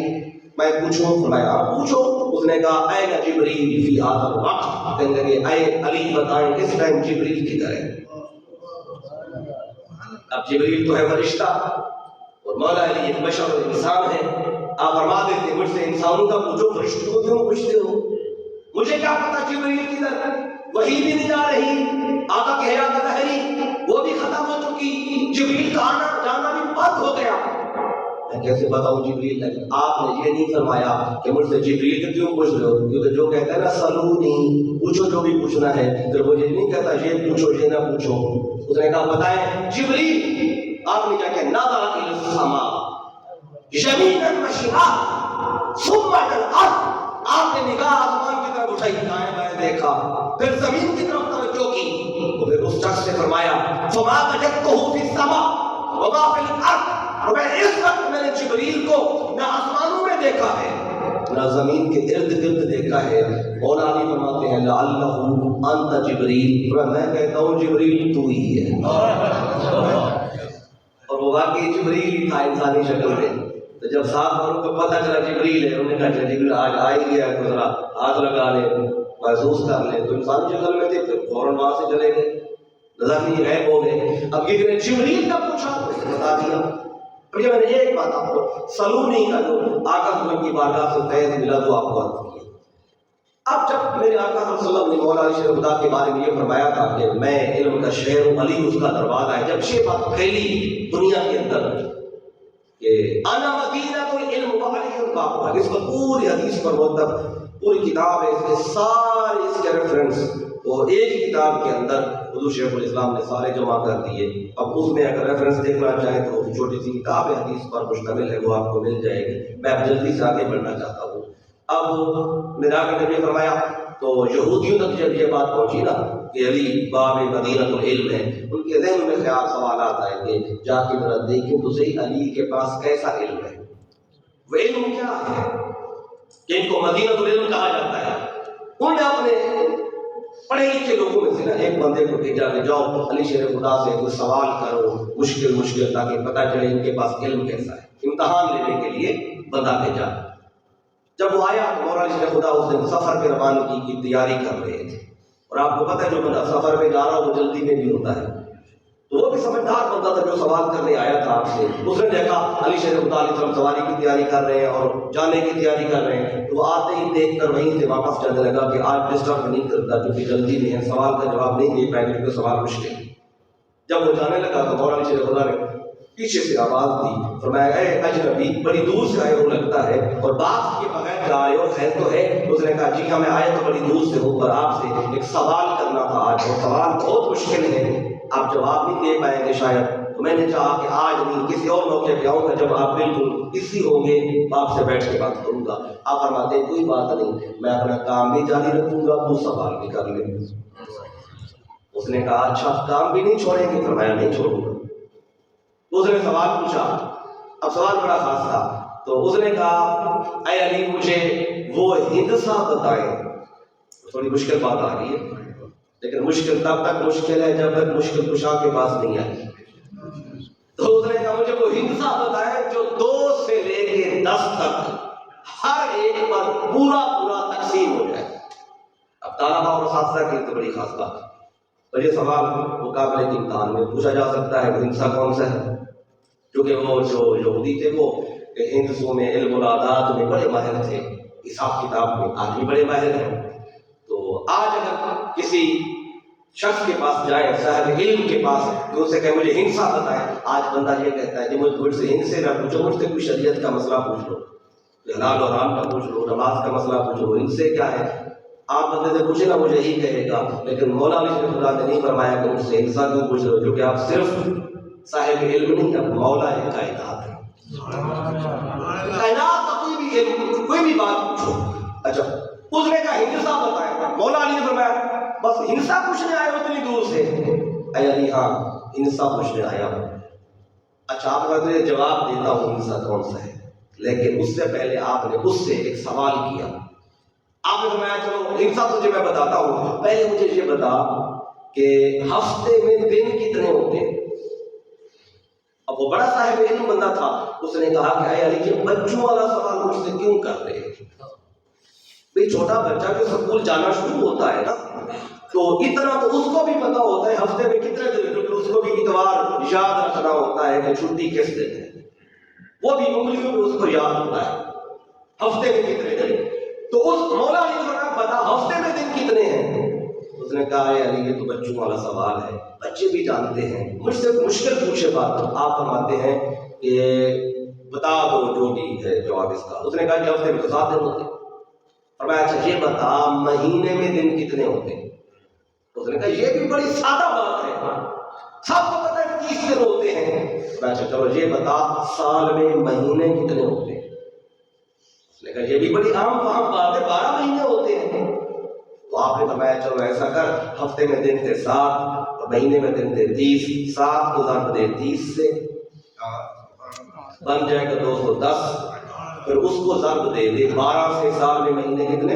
میں پوچھوں, فرمایا آپ پوچھو. اس نے کہا اے جبریل فی ھذا الوقت, کہنے لگے اے علی بتائیں اس ٹائم جبریل کدھر ہے. اب جبریل تو ہے فرشتہ اور مولا علی ایک بشر اور انسان ہے. آپ فرما دیتے مجھ سے انسانوں کا پوچھو, فرشتوں کو کیوں پوچھتے ہو, مجھے کیا پتا جبریل کدھر, وہی بھی نہیں آ رہی, آقا کی حیات ظاہری وہ بھی ختم ہو چکی, جبریل کا آنا جانا بھی بند ہو گیا. میں کیسے بتاؤں جبریل, لیکن آپ نے یہ نہیں فرمایا کہ مجھ سے جبریل کو کیوں پوچھ رہے ہو, کیونکہ جو کہتا ہے نا سلونی پوچھو جو بھی پوچھنا ہے, پھر وہ یہ نہیں کہتا یہ پوچھو یہ نہ پوچھو. اس نے کہا بتائیں جبریل, آپ نے کیا کہا نظر الی السماء یمینا و شمالا, ثم آپ نے نگاہ آسمان کی طرف اٹھائی، دائیں بائیں دیکھا، پھر زمین کی طرف توجہ کی، تو پھر اس شخص سے فرمایا فما وجدته فی السماء وما فی الارض، اور میں اس وقت میں نے جبریل کو نہ آسمانوں میں دیکھا ہے نہ زمین کے ارد گرد دیکھا ہے۔ مولا علی فرماتے ہیں لعلہ انت جبریل، میں کہتا ہوں جبریل تو ہی ہے، اور وہ واقعی جبریل تھا انسانی شکل میں۔ تو جب ساتھ والوں کو پتہ چلا جبریل ہے، انہوں نے کہا جبریل آج آ ہی گیا ہے، ذرا ہاتھ لگا لے، محسوس کر لے، تو انسانی شکل میں تھے، پھر فوراً وہاں سے چلے گئے، نظر نہیں غائب ہو گئے۔ اب یہ جبریل کا پوچھا بتا دیا۔ اور یہ میں نے ایک بات آپ کو سلونی کا جو آقا صلی اللہ علیہ وسلم کی بارگاہ سے فیض ملا تو آپ کو عرض کیا۔ اب جب میرے آقا صلی اللہ علیہ وسلم نے مولا علی شیر خدا کے بارے میں یہ فرمایا تھا کہ میں علم کا شہر ہوں، علی اس کا دروازہ ہے، جب یہ بات پھیلی دنیا کے اندر کہ انا مدینہ العلم وعلی الباب، اس پر پوری حدیث پر مرتب پوری کتاب ہے، اس کے سارے اس کے ریفرنس وہ ایک ہی کتاب کے اندر حضور شیخ الاسلام نے سارے جمع کر دیے۔ اب اس میں اگر ریفرنس دیکھنا چاہیں تو چھوٹی سی کتاب ہے، حدیث پر مشتمل ہے، وہ آپ کو مل جائے گی۔ میں اب جلدی سے آگے بڑھنا چاہتا ہوں۔ اب میرا آقا نے یہ فرمایا تو یہودیوں تک جب یہ بات پہنچی نا کہ علی باب مدینہ العلم ہے، ان کے ذہن میں خیال سوالات آئے کہ جا کے ذرا دیکھیں تو صحیح علی کے پاس کیسا علم ہے، وہ علم کیا ہے کہ ان کو مدینہ العلم کہا جاتا ہے۔ انہوں نے اپنے پڑھے لکھے لوگوں میں سے نا ایک بندے کو بھیجا کہ جاؤ علی شیر خدا سے کوئی سوال کرو مشکل تاکہ پتہ چلے ان کے پاس علم کیسا ہے، امتحان لینے کے لیے بندہ بھیجا۔ جب وہ آیا تو مولا علی شیر خدا اس دن سفر پہ روانگی کی تیاری کر رہے تھے، اور آپ کو پتہ ہے جو بندہ سفر پہ جا رہا وہ جلدی میں بھی ہوتا ہے، تو وہ بھی سمجھدار بندہ تھا جو سوال کرنے آیا تھا آپ سے۔ اس نے دیکھا علی شیر خدا علیہ السلام سواری کی تیاری کر رہے ہیں اور جانے کی تیاری کر رہے ہیں، تو وہ آتے ہی دیکھ کر وہیں سے واپس چلنے لگا کہ آج ڈسٹرب نہیں کرتا کیونکہ جلدی میں ہے، سوال کا جواب نہیں دے پائے گا کیونکہ سوال مشکل ہے۔ جب وہ جانے لگا تو مولا علی شیر خدا نے پیچھے سے آواز دی، فرمایا اے اجنبی بڑی دور سے آئے ہو لگتا ہے اور بات کے بغیر جا رہے ہو، خیر تو ہے؟ اس نے کہا جی ہاں میں آیا تو بڑی دور سے ہوں، پر آپ سے ایک سوال کرنا تھا آج، اور سوال بہت مشکل ہے، آپ جواب نہیں دے پائیں گے شاید، تو میں نے چاہا کہ آج نہیں کسی اور موقع پہ آؤں گا جب آپ بالکل اسی ہوں گے آپ سے بیٹھ کے بات کروں گا۔ آپ فرماتے ہیں کوئی بات نہیں، میں اپنا کام بھی جاری رکھوں گا، تو سوال بھی کر لیں۔ اس نے کہا اچھا کام بھی نہیں چھوڑیں گے؟ فرمایا نہیں چھوڑوں گا۔ اس نے سوال پوچھا، اب سوال بڑا خاص تھا، تو اس نے کہا اے علی مجھے وہ ہندسہ بتائیں۔ تھوڑی مشکل بات آ رہی ہے، لیکن مشکل تب تک مشکل ہے جب تک مشکل کشا کے پاس نہیں آئی۔ تو اس نے کہا مجھے وہ ہندسہ بتائیں جو 2 سے لے کے 10 تک ہر ایک پر پورا تقسیم ہو جائے۔ اب طلبہ اور اساتذہ کی تو بڑی خاص بات ہے، اور یہ سوال مقابلے کے امتحان میں پوچھا جا سکتا ہے وہ ہندسہ کون سا ہے، کیونکہ وہ جو یہودی تھے وہ ہندسوں میں علم العادات میں بڑے ماہر تھے، حساب کتاب میں آج بھی بڑے ماہر ہیں۔ تو آج اگر کسی شخص کے پاس جائے صاحب علم کے پاس تو اسے کہ مجھے ہندسہ بتائیں، آج بندہ یہ کہتا ہے کہ مجھ سے ہندسے نہ پوچھو، مجھ سے کوئی شریعت کا مسئلہ پوچھ لو، حلال و حرام کا پوچھ لو، نماز کا مسئلہ پوچھ لو، ہندسے کیا ہے؟ آپ بندے سے پوچھے نا مجھے یہی کہے گا، لیکن مولا علی شیر خدا نے نہیں فرمایا کہ مجھ سے ہندسہ کیوں پوچھ رہے ہو، کیونکہ آپ صرف صاحب علم نہیں، آپ مولا کائنات ہے، کائنات کا کوئی بھی علم کوئی بھی بات پوچھو۔ اچھا اس نے کہا ہندسہ بتایا، مولا علی نے فرمایا بس ہندسہ پوچھنے آئے ہو اتنی دور سے؟ اے علی ہاں ہندسہ پوچھنے آیا ہوں۔ اچھا آپ کا تو جواب دیتا ہوں ہندسہ کون سا ہے، لیکن اس سے پہلے آپ نے اس سے ایک سوال کیا۔ آپ نے فرمایا چلو ہندسہ تجھے میں بتاتا ہوں، پہلے مجھے یہ بتا کہ ہفتے میں دن کتنے ہوتے ہیں؟ اب وہ بڑا صاحب علم بندہ تھا، اس نے کہا کہ اے علی یہ بچوں والا سوال مجھ سے کیوں کر رہے ہیں؟ بھئی چھوٹا بچہ جو اسکول جانا شروع ہوتا ہے نا تو اتنا تو اس کو بھی پتا ہوتا ہے ہفتے میں کتنے دن، کیونکہ اس کو بھی اتوار یاد رکھنا ہوتا ہے کہ چھٹی کس دن ہے، وہ بھی انگلیوں پہ اس کو یاد ہوتا ہے ہفتے میں کتنے دن۔ تو اس مولا علی نے بتا ہفتے میں دن کتنے ہیں؟ اس نے کہا اے علی یہ تو بچوں والا سوال ہے، بچے بھی جانتے ہیں، مجھ سے مشکل پوچھے بات آپ فرماتے ہیں کہ بتا دو جو بھی ہے جواب اس کا۔ اس نے کہا کہ ہفتے میں تو 7 دن ہوتے ہیں۔ فرمایا اچھا یہ بتا مہینے میں دن کتنے ہوتے ہیں؟ اس نے کہا یہ بھی بڑی سادہ بات ہے، سب کو پتہ ہے 30 دن ہوتے ہیں۔ اچھا چلو یہ بتا سال میں مہینے کتنے ہوتے ہیں؟ اس نے کہا یہ بھی بڑی عام فہم بات ہے، 12 مہینے ہوتے ہیں۔ تو آپ نے فرمایا چلو ایسا کر، ہفتے میں دن تھے 7 اور مہینے میں دن تھے 30، 7 کو ضرب دے 30 سے بن جائے گا 210، پھر اس کو ضرب دے 12 سے، سال میں مہینے کتنے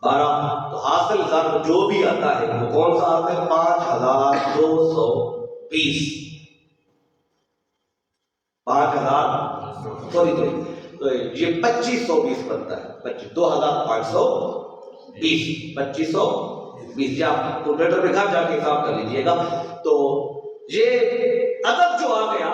12، تو حاصل ضرب جو بھی آتا ہے وہ کون سا آتا ہے 5220، 5000 سوری تو یہ 2520 بنتا ہے، 2520 2520 جی آپ کیلکولیٹر پہ گھر جا کے حساب کر لیجئے گا۔ تو یہ عدد جو آ گیا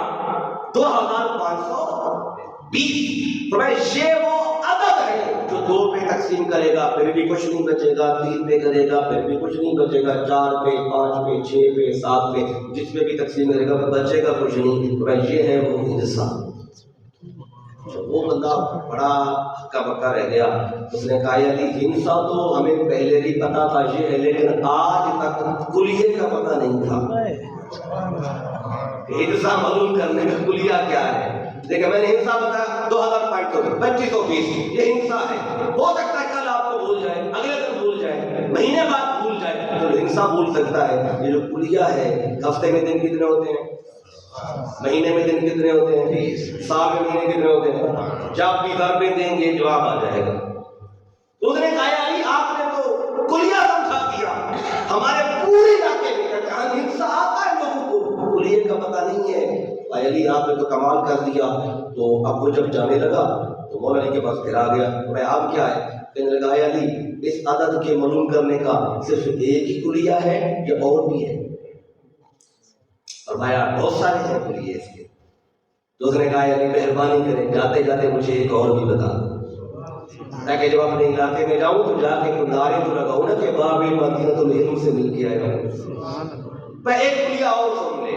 2520، یہ وہ عدد ہے جو 2 پہ تقسیم کرے گا پھر بھی کچھ نہیں بچے گا، 3 پہ کرے گا پھر بھی کچھ نہیں بچے گا، 4 پہ 5 پہ 6 پہ 7 پہ جس پہ بھی تقسیم کرے گا بچے گا کچھ نہیں۔ یہ ہے وہ ہندسہ۔ وہ بندہ بڑا ہکا بکا رہ گیا، اس نے کہا یعنی ہندسہ تو ہمیں پہلے بھی پتا تھا یہ ہے، لیکن آج تک کلیے کا پتہ نہیں تھا۔ ہندسہ معلوم کرنے کا کلیہ کیا ہے؟ دیکھیں میں نے ہندسہ بتایا 2520 یہ ہندسہ ہے۔ ہو سکتا ہے کل آپ کو بھول جائے، اگلے دن بھول جائے، مہینے بعد بھول جائے، تو ہندسہ بھول سکتا ہے۔ یہ جو کلیہ ہے، ہفتے میں دن کتنے ہوتے ہیں، مہینے میں دن کتنے ہوتے ہیں، سال میں مہینے کتنے ہوتے ہیں، جب بھی ضربیں دیں گے جواب آ جائے گا۔ تو اس نے کہا علی آپ نے تو کلیہ سمجھا دیا، ہمارے پورے علاقے میں ہندسہ آتا ہے لوگوں کو، کلیے کا پتہ نہیں ہے۔ علی آپ نے تو کمال کر دیا۔ تو اب وہ جب جانے لگا تو مولا علی کے پاس پھر آ گیا، میں اب کیا ہے؟ کہنے لگا علی اس عدد کے معلوم کرنے کا صرف ایک ہی کلیہ ہے یا اور بھی ہے؟ فرمایا بہت سارے ہیں کلیے اس کے۔ تو اس نے کہا علی مہربانی کریں جاتے جاتے مجھے ایک اور بھی بتا دو، تاکہ جب اپنے علاقے میں جاؤں تو جا کے کوئی نعرے تو لگاؤں نا کہ باب مدینۃ العلم سے مل کے آیا ہوں۔ میں ایک کلیہ اور سن لے،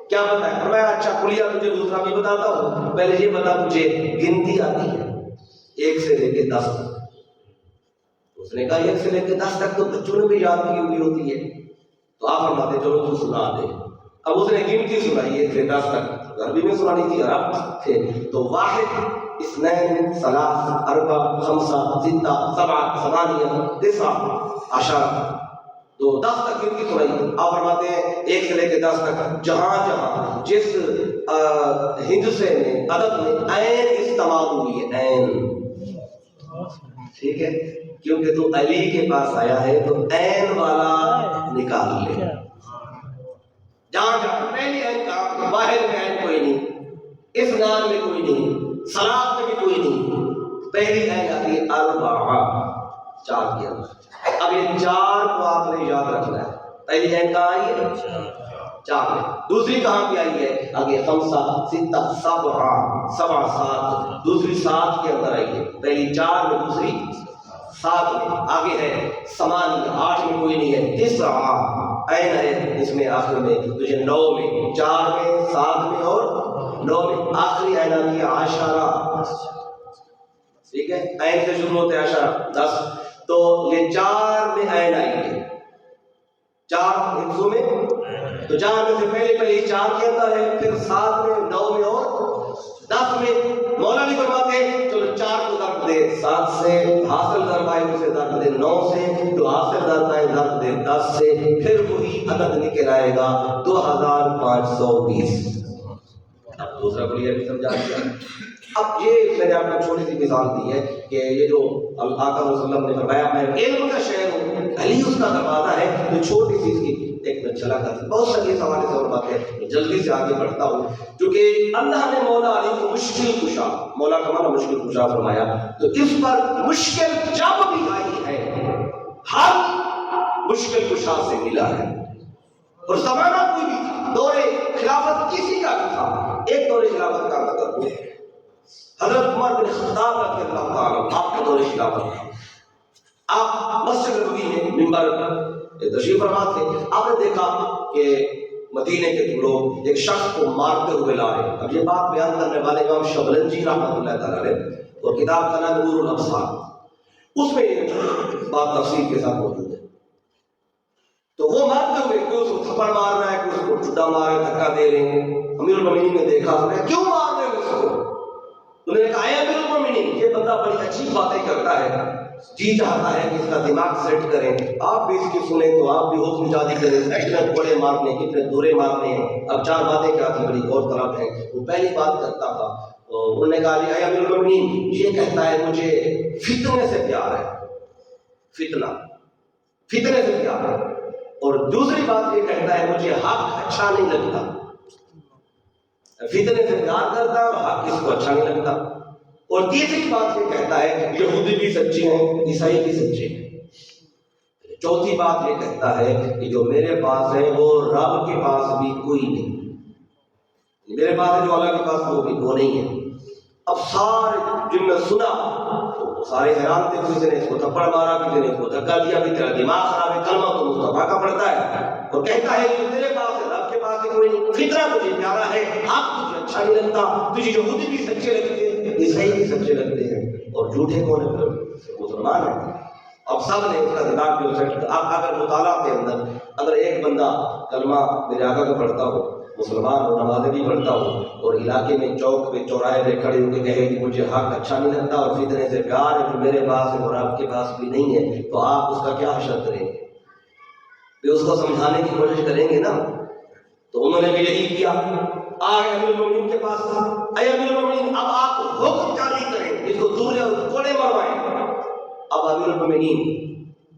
کیا بتایا؟ فرمایا اچھا کلیہ تجھے دوسرا بھی بتاتا ہوں، پہلے یہ بتا تجھے گنتی آتی ہے 1 سے لے کے 10 تک؟ اس نے کہا 1 سے لے کے 10 تک تو بچوں نے بھی یاد کی ہوئی ہوتی ہے۔ تو آپ فرماتے چلو تو سنا دے۔ اب اس نے گنتی سنائی 1 سے 10 تک، عربی میں سنانی تھی، عرب تھے تو 1 2 3 4 5 6 7 8 9 10 تو 10 تک گنتی سنائی۔ آپ فرماتے ہیں 1 سے لے کے 10 تک جہاں جہاں جس ہندسے میں عدد میں عین استعمال ہوئی ہے، عین، ٹھیک ہے، کیونکہ تو علی کے پاس آیا ہے تو عین والا نکال لے۔ جہاں جہاں پہلی عین کا واحد میں عین کوئی نہیں، اس نام میں کوئی نہیں، صلاح میں بھی کوئی نہیں، پہلی عین آتی ہے 4 کے اندر۔ اب یہ 4 کو آپ نے یاد رکھنا ہے، پہلی عین کہاں آئی ہے 4 میں، دوسری کہاں پہ آئی ہے آگے 5 6 7 7 دوسری 7 کے اندر آئی ہے، پہلی 4 میں دوسری 7 میں، آگے ہے 8 میں کوئی نہیں ہے، 9 عین ہے اس میں آخر میں، تجھے 9 میں 4 میں 7 میں اور 9 میں، آخری عین آتی ہے 10، ٹھیک ہے، عین سے شروع ہوتے ہیں 10، تو یہ 4 میں عین آئی ہے، 4 ہندسوں میں، تو 4 میں سے پہلی 4 کے اندر ہے، پھر 7 میں 9 میں اور 10 میں۔ مولا بھی فرماتے ہیں چلو 4 کو ضرب دے 7 سے، حاصل ضرب آئے اسے ضرب دے 9 سے، تو حاصل ضرب آئے ضرب دے 10 سے، پھر وہی عدد نکل آئے گا 2520۔ اب دوسرا کلیہ بھی سمجھا دیا۔ اب یہ میں نے آپ کو چھوٹی سی مثال دی ہے کہ یہ جو آقا صلی اللہ علیہ وسلم نے فرمایا میں علم کا شہر ہوں، علی اس کا دروازہ ہے، تو چھوٹی سی اس کی ایک میں چلا کرتی بہت ساری اس حوالے سے اور باتیں جلدی سے آگے بڑھتا ہوں، کیونکہ اللہ نے مولا علی کو مشکل کشا، مولا کا معنی مشکل کشا فرمایا، تو اس پر مشکل جب بھی آئی ہے ہر مشکل کشا سے ملا ہے، اور زمانہ کوئی بھی تھا، دور خلافت کسی کا بھی تھا، ایک دور خلافت کا مطلب ہے حضرت عمر بن خطاب رضی اللہ تعالیٰ آپ کا دور خلافت تھا، آپ مسجد نبوی میں منبر تشریف فرما تھے، آپ نے دیکھا کہ مدینے کے لوگ ایک شخص کو مارتے ہوئے لا رہے۔ اب یہ بات بیان کرنے والے امام شبلنجی رحمۃ اللہ تعالیٰ علیہ اور کتاب کا نام نور الابصار، اس میں یہ بات تفصیل کے ساتھ موجود ہے۔ تو وہ مارتے ہوئے کوئی اس کو تھپڑ مار رہا ہے، کوئی اس کو چھٹا مار رہا ہے، دھکا دے رہے ہیں۔ امیر المومنین نے دیکھا، کیوں مار رہے ہیں اس کو؟ انہوں نے کہا اے امیر المومنین، یہ بندہ بڑی عجیب باتیں کرتا ہے، جی چاہتا ہے کہ اس کا دماغ سیٹ کریں، آپ بھی اس کی سنیں تو آپ بھی حکم جاری کریں، کتنے بڑے مارنے کتنے دورے مارنے ہیں۔ اب چار باتیں کیا تھی بڑی غور طلب ہیں۔ وہ پہلی بات کرتا تھا، انہوں نے کہا اے امیر المومنین، یہ کہتا ہے مجھے فتنے سے پیار ہے، فتنے سے پیار ہے، اور دوسری بات یہ کہتا ہے مجھے حق اچھا نہیں لگتا، فتنے سے پیار کرتا ہے اور حق اس کو اچھا نہیں لگتا، اور تیسری بات یہ کہتا ہے یہودی بھی سچے ہیں عیسائی بھی سچے ہیں، چوتھی بات یہ کہتا ہے کہ جو میرے پاس ہے وہ رب کے پاس بھی کوئی نہیں، میرے پاس ہے جو اللہ کے پاس وہ نہیں ہے۔ اب سارے جن نے سنا تو سارے حیران تھے، کسی نے اس کو تھپڑ مارا، کسی نے اس کو دھکا دیا، کہ تیرا دماغ خراب ہے، کلمہ تو مصطفیٰ کا پڑھتا ہے اور کہتا ہے کہ تیرے پاس ہے رب کے پاس بھی کوئی نہیں، فطرہ تجھے پیارا ہے، حق تجھے اچھا نہیں لگتا، تجھے یہودی بھی سچے لگتے ہیں عیسائی بھی سچے لگتے ہیں، اور جھوٹے کون ہیں؟ مسلمان ہیں۔ اب سب نے اس کا دماغ جو سیٹ، اب اگر مطالعہ کے اندر اگر ایک بندہ کلمہ میرے آقا کا پڑھتا ہو، مسلمان ہو، نمازیں بھی پڑھتا ہو، اور علاقے میں چوک پہ چوراہے پہ کھڑے ہو کے کہے کہ مجھے حق اچھا نہیں لگتا اور فتنے سے پیار ہے، جو میرے پاس ہے اور آپ کے پاس بھی نہیں ہے، تو آپ اس کا کیا حشر کریں گے؟ پھر اس کو سمجھانے کی کوشش کریں گے نا۔ تو انہوں نے بھی یہی کیا، آگے امیر المومنین کے پاس تھا، اے امیر المومنین اب آپ حکم جاری کریں، اس کو دور کوڑے مروائیں۔ اب امیر المومنین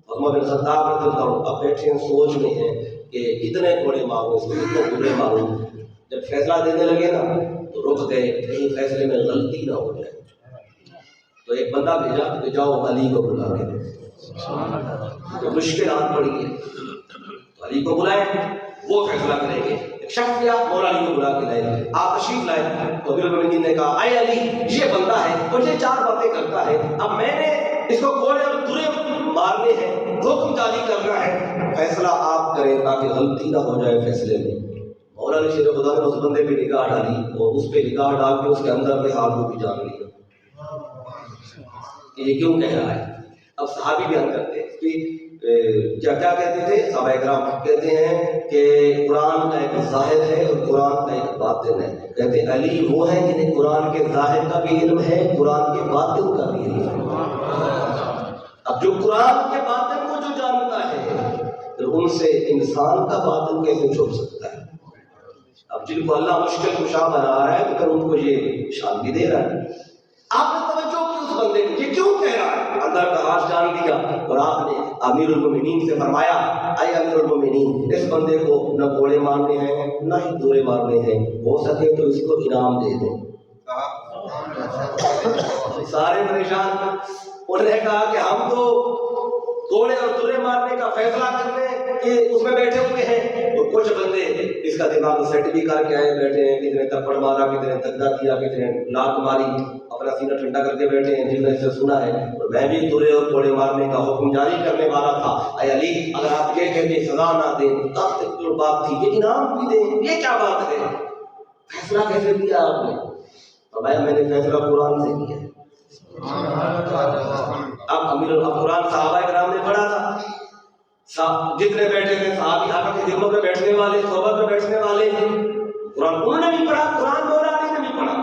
عمر بن خطاب رضی اللہ عنہ اب بیٹھے ہیں، سوچ میں ہیں کہ کتنے کوڑے ماروں، اس کو کتنے کوڑے ماروں۔ جب فیصلہ دینے لگے نا تو رک گئے، کہیں فیصلے میں غلطی نہ ہو جائے، تو ایک بندہ بھیجا کہ جاؤ علی کو بلا کے دو، تو مشکلات پڑی ہے، تو علی کو بلائے، وہ فیصلہ کریں گے۔ ایک شخص کیا، مولا علی کو بلا کے لائے، آپ تشریف لائے، تو امیر المومنین نے کہا اے علی، یہ بندہ ہے اور یہ چار باتیں کرتا ہے، اب میں نے اس کو کوڑے اور درے مارنے ہیں، حکم جاری کرنا ہے، فیصلہ آپ کریں تاکہ غلطی نہ ہو جائے فیصلے میں۔ مولا علی شیر خدا نے اس بندے پہ نگاہ ڈالی اور اس پہ نگاہ ڈال کے اس کے اندر کے حال کو بھی جان لیا کہ یہ کیوں کہہ رہا ہے۔ اب صحابی بیان کرتے ہیں کہ کیا کہتے تھے صحابہ کرام، کہتے ہیں کہ قرآن کا ایک ظاہر ہے اور قرآن کا ایک باطن ہے، کہتے ہیں علی وہ ہے جنہیں قرآن کے ظاہر کا بھی علم ہے، قرآن کے باطن کا بھی علم ہے۔ اب جو قرآن کے باطن کو جو جانتا ہے تو ان سے انسان کا باطن کیسے چھپ سکتا ہے؟ اب جن کو اللہ مشکل کشا بنا رہا ہے تو پھر ان کو یہ شان بھی دے رہا ہے۔ آپ نے توجہ کی اس بندے کو، یہ کیوں کہہ رہا ہے؟ اندر کا راز جان لیا اور آپ نے امیر المومنین سے فرمایا اے امیر المومنین، اس بندے کو نہ کوڑے مارنے ہیں نہ ہی دورے مارنے ہیں، ہو سکے تو اس کو انعام دے دیں۔ سارے پریشان، انہوں نے کہا کہ ہم تو کوڑے اور دورے مارنے کا فیصلہ کرنے کہ اس میں بیٹھے ہوئے ہیں، اور کچھ بندے اس کا دماغ سیٹ بھی کر کے آئے بیٹھے ہیں، کتنے تھپڑ مارا، کتنے دھکا دیا، کتنے لاک ماری، اپنا سینہ ٹھنڈا کر کے بیٹھے ہیں، جن نے اسے سنا ہے، اور میں بھی دورے اور کوڑے مارنے کا حکم جاری کرنے والا تھا۔ اے علی، اگر آپ یہ کہتے سزا نہ دیں تب تک جو بات تھی، یہ انعام بھی دیں، یہ کیا بات ہے؟ فیصلہ کیسے کیا آپ نے؟ فرمایا میں نے فیصلہ قرآن سے کیا۔ اب امیر قرآن صحابہ کرام نے پڑھا تھا، جتنے بیٹھے تھے صحابی آقا کی خدمت میں بیٹھنے والے، صحبت میں بیٹھنے والے، قرآن انہوں نے بھی پڑھا، قرآن مولا علی نے بھی پڑھا۔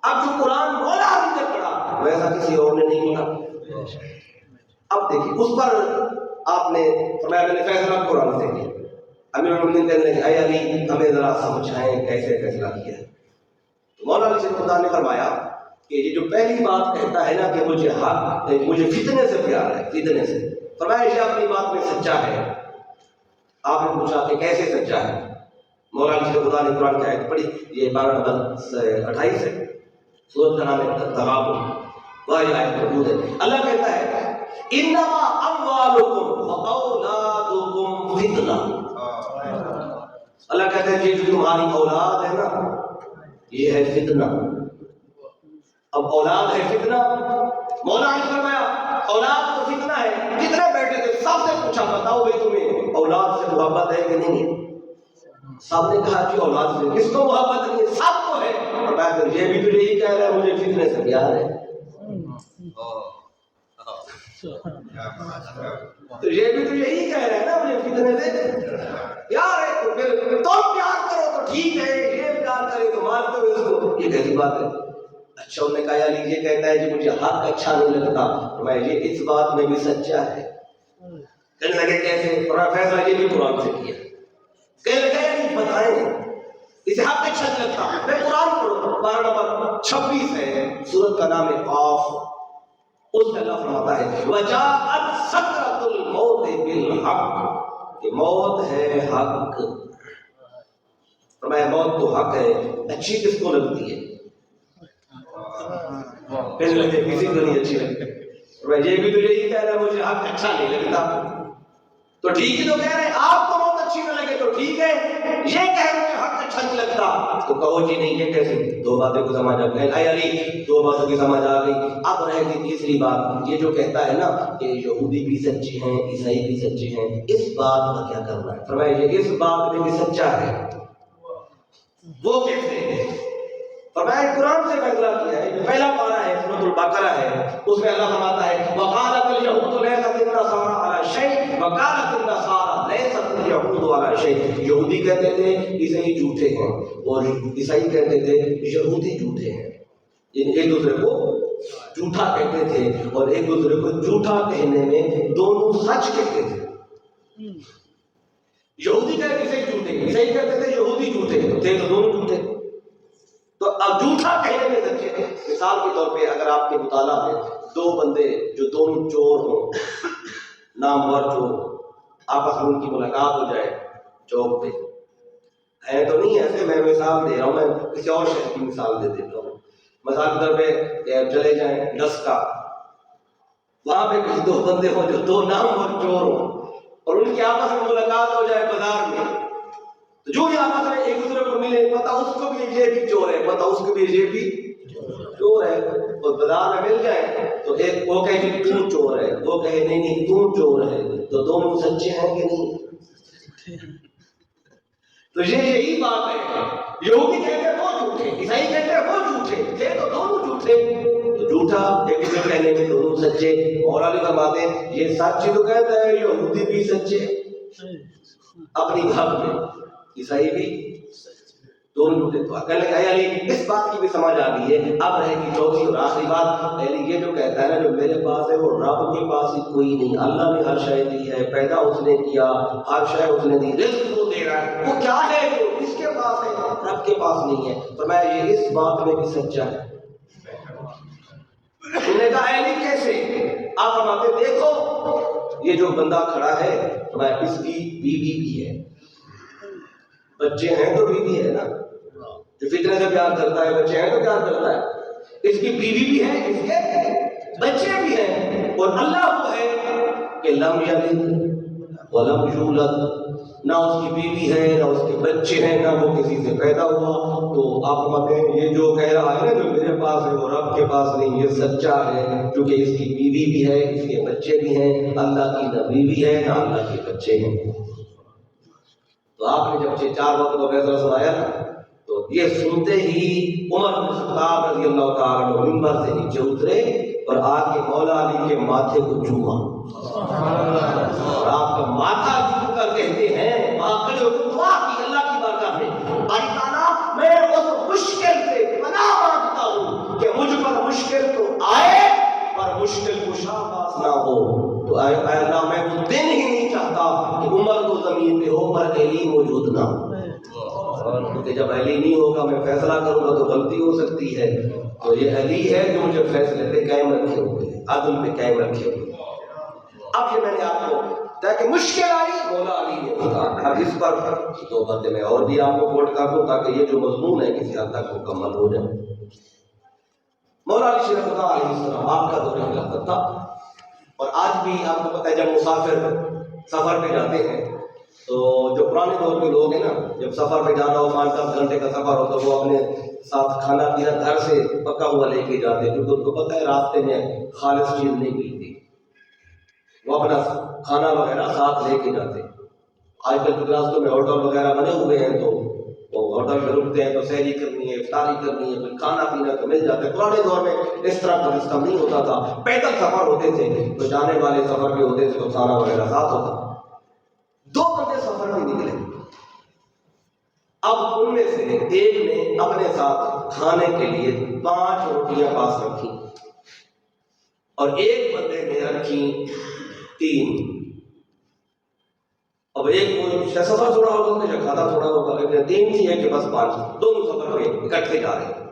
اب جو قرآن مولا علی نے پڑھا ویسا کسی اور نے نہیں پڑھا۔ اب دیکھیے اس پر آپ نے فرمایا میں نے فیصلہ قرآن سے کیا۔ امیر المومنین کہنے لگے اے علی ہمیں ذرا سمجھائیں کیسے فیصلہ کیا ہے۔ مولا علی سے خدا نے فرمایا کہ یہ جو پہلی بات کہتا ہے نا کہ مجھے حق، مجھے فتنے سے پیار ہے، فتنے سے، فرمایا یہ اپنی بات میں سچا ہے۔ آپ نے پوچھا کہ کیسے سچا ہے؟ مولا علی سے خدا نے قرآن کی آیت پڑھی، یہ 12:28 ہے، سورۃ کا نام ہے تغابن، وہی آیت موجود ہے۔ اللہ کہتا ہے انما اموالکم واولادکم فتنہ، اللہ کہتا ہے یہ جو تمہاری اولاد ہے نا یہ ہے فتنہ۔ اب اولاد ہے فتنہ، مولا نے فرمایا اولاد تو فتنہ ہے۔ کتنے بیٹھے تھے سب سے پوچھا بتاؤ بھائی تمہیں اولاد سے محبت ہے کہ نہیں ہے؟ سب نے کہا کہ اولاد سے کس کو محبت نہیں ہے؟ سب کو ہے۔ اور یہ بھی تو یہی کہہ رہا ہے مجھے فتنے سے پیار ہے، تو یہ بھی تو یہی کہہ رہا ہے نا مجھے فتنے سے پیار ہے، تو پھر تم پیار کرو تو ٹھیک ہے، یہ پیار کرے تو مانتے ہو اس کو، یہ کیسی بات ہے؟ اچھا انہوں نے کہا یا علی یہ کہتا ہے کہ مجھے حق اچھا نہیں لگتا، فرمایا یہ اس بات میں بھی سچا ہے۔ کہنے لگے کیسے؟ فرمایا فیصلہ یہ بھی قرآن سے کیا۔ کہنے لگے یعنی بتائیں اسے حق اچھا نہیں لگتا، میں قرآن پڑھوں، پارہ نمبر 26 ہے، سورت کا نام ہے قاف، اس میں اللہ فرماتا ہے وَجَاءَتْ سَكْرَةُ الْمَوْتِ بِالْحَقِّ، کہ موت ہے حق۔ فرمایا موت تو حق ہے، اچھی کس کو لگتی ہے؟ کہنے لگے کسی کو نہیں اچھی لگتی۔ فرمایا یہ بھی تو یہی کہہ رہا ہے مجھے حق اچھا نہیں لگتا، تو ٹھیک ہی تو کہہ رہے ہیں، آپ کو موت اچھی نہ لگے تو ٹھیک ہے، یہ کہہ رہے ہیں حق اچھا نہیں لگتا تو کہو جی نہیں یہ کیسے؟ دو باتیں کو سمجھ آ گئی، اے علی دو باتوں کی سمجھ آ گئی۔ اب رہ گئی تیسری بات، یہ جو کہتا ہے نا کہ یہودی بھی سچے ہیں عیسائی بھی سچے ہیں، اس بات کا کیا کرنا ہے؟ فرمایا یہ اس بات میں بھی سچا ہے۔ وہ کیسے؟ فرمایا قرآن سے فیصلہ کیا ہے، پہلا پارہ ہے سورۃ البقرہ ہے، اس میں اللہ فرماتا ہے وقالت اليهود ليست النصارى على شيء وقالت النصارى ليست اليهود على شيء، یہودی کہتے تھے عیسائی جھوٹے ہیں، اور عیسائی کہتے تھے یہودی جھوٹے ہیں، یعنی ایک دوسرے کو جھوٹا کہتے تھے اور ایک دوسرے کو جھوٹا کہنے میں دونوں سچ کہتے تھے۔ یہودی کہتے عیسائی جھوٹے، عیسائی کہتے تھے یہودی جھوٹے، تھے تو دونوں جھوٹے، تو اب جھوٹا کہنے میں سچے ہیں۔ مثال کے طور پہ اگر آپ کے مطالعہ میں دو بندے جو دونوں چور ہوں، نامور چور، آپس میں ان کی ملاقات ہو جائے چوک پہ، ہے تو نہیں ایسے، میں مثال دے رہا ہوں، میں کسی اور شہر کی مثال دے دیتا ہوں، مثال کے طور پہ چلے جائیں ڈسکا، وہاں پہ کچھ دو بندے ہوں جو دو نامور چور ہوں اور ان کی آپس میں ملاقات ہو جائے بازار میں، تو جو بھی آپس میں ایک دوسرے کو ملے پتا اس کو بھی یہ بھی چور ہے، پتا اس کو بھی یہ بھی چور ہے، اور بازار میں مل جائے تو ایک وہ کہے کہ تو چور ہے، وہ کہے نہیں نہیں تو چور ہے، تو دونوں سچے ہیں کہ نہیں؟ تو یہی بات ہے، یہودی کہتے ہیں وہ جھوٹے، عیسائی کہتے ہیں وہ جھوٹے، تھے تو دونوں جھوٹے، تو جھوٹا ایک دوسرے کہنے میں دونوں سچے۔ اور علی فرماتے ہیں یہ سچ تو کہتا ہے یہودی بھی سچے اپنی بات میں، عیسائی بھی دونوں جھوٹے، تو کہنے لگا علی اس بات کی بھی سمجھ آ گئی ہے۔ اب رہے گی چوتھی اور آخری بات، علی یہ جو کہتا ہے نا جو میرے پاس ہے وہ رب کے پاس ہی کوئی نہیں، اللہ نے ہر شے دی ہے، پیدا اس نے کیا، ہر شے اس نے دی، رزق وہ دے رہا ہے، وہ کیا ہے جو اس کے پاس ہے رب کے پاس نہیں ہے، فرمایا یہ اس بات میں بھی سچا ہے۔ انہوں نے کہا علی کیسے؟ آپ فرماتے دیکھو یہ جو بندہ کھڑا ہے فرمایا اس کی بیوی بھی ہے، بچے ہیں تو بیوی ہے نا، جو فطرت سے پیار کرتا ہے، بچے ہیں تو پیار کرتا ہے، اس کی بیوی بھی ہے، اس کے بچے بھی ہیں، اور اللہ وہ ہے کہ لم یلد ولم یولد، نہ اس کی بیوی ہے نہ اس کے بچے ہیں، نہ وہ کسی سے پیدا ہوا۔ تو آپ کہتے ہیں یہ جو کہہ رہا ہے نا جو میرے پاس ہے وہ رب کے پاس نہیں، یہ سچا ہے، کیونکہ اس کی بیوی بھی ہے، اس کے بچے بھی ہیں، اللہ کی نہ بیوی ہے نہ اللہ کے بچے ہیں۔ تو آپ نے جب 4 وقت کا فیصلہ سنایا نا تو یہ سنتے ہی عمر بن خطاب رضی اللہ تعالیٰ عنہ منبر سے نیچے اترے اور آ کے مولا علی کے ماتھے کو چوما، اور آپ کا ماتھا چھو کر کہتے ہیں آخر دعا کی اللہ کی بارگاہ میں، باری تعالیٰ میں اس مشکل سے پناہ مانگتا ہوں کہ مجھ پر مشکل تو آئے پر مشکل کشا پاس نہ ہو، تو اے اللہ میں وہ دن ہی نہیں چاہتا کہ عمر کو زمین پہ ہو پر علی موجود نہ ہو، کیونکہ جب علی نہیں ہوگا میں فیصلہ کروں گا تو غلطی ہو سکتی ہے، تو یہ علی ہے جو مجھے فیصلے پہ قائم رکھے ہوئے ہیں، عدل پہ قائم رکھے ہوئے ہیں۔ اب یہ میں نے آپ کو تاکہ مشکل آئی مولا علی نے بتایا، اب اس پر 2 باتیں میں اور بھی آپ کو کوٹ کر دوں تاکہ یہ جو مضمون ہے کسی حد تک مکمل ہو جائے۔ مولا علی شریف اللہ علیہ السلام آپ کا دور خلافت تھا، اور آج بھی آپ کو پتہ ہے جب مسافر سفر پہ جاتے ہیں تو جو پرانے دور کے لوگ ہیں نا، جب سفر پہ جانا ہو 5-10 گھنٹے کا سفر ہو تو وہ اپنے ساتھ کھانا پینا گھر سے پکا ہوا لے کے جاتے، کیونکہ ان کو پتہ ہے راستے میں خالص چیز نہیں ملتی، وہ اپنا کھانا وغیرہ ساتھ لے کے جاتے۔ آج کل کے راستوں میں ہوٹل وغیرہ بنے ہوئے ہیں تو وہ ہوٹل میں رکتے ہیں تو سحری کرنی ہے، افطاری کرنی ہے، پھر کھانا پینا تو مل جاتا ہے۔ پرانے دور میں اس طرح کا سسٹم نہیں ہوتا تھا، پیدل سفر ہوتے تھے تو جانے والے سفر بھی ہوتے تھے تو کھانا وغیرہ ساتھ ہوتا۔ 2 بندے سفر میں نکلے، اب ان میں سے ایک نے اپنے ساتھ کھانے کے لیے 5 روٹیاں پاس رکھی اور ایک بندے نے رکھی 3. اب ایک سفر تھوڑا ہوگا کہ کھانا تھوڑا ہوگا، لیکن 3 تھی، ایک کے پاس 5. دونوں سفر پہ اکٹھے جا رہے ہیں.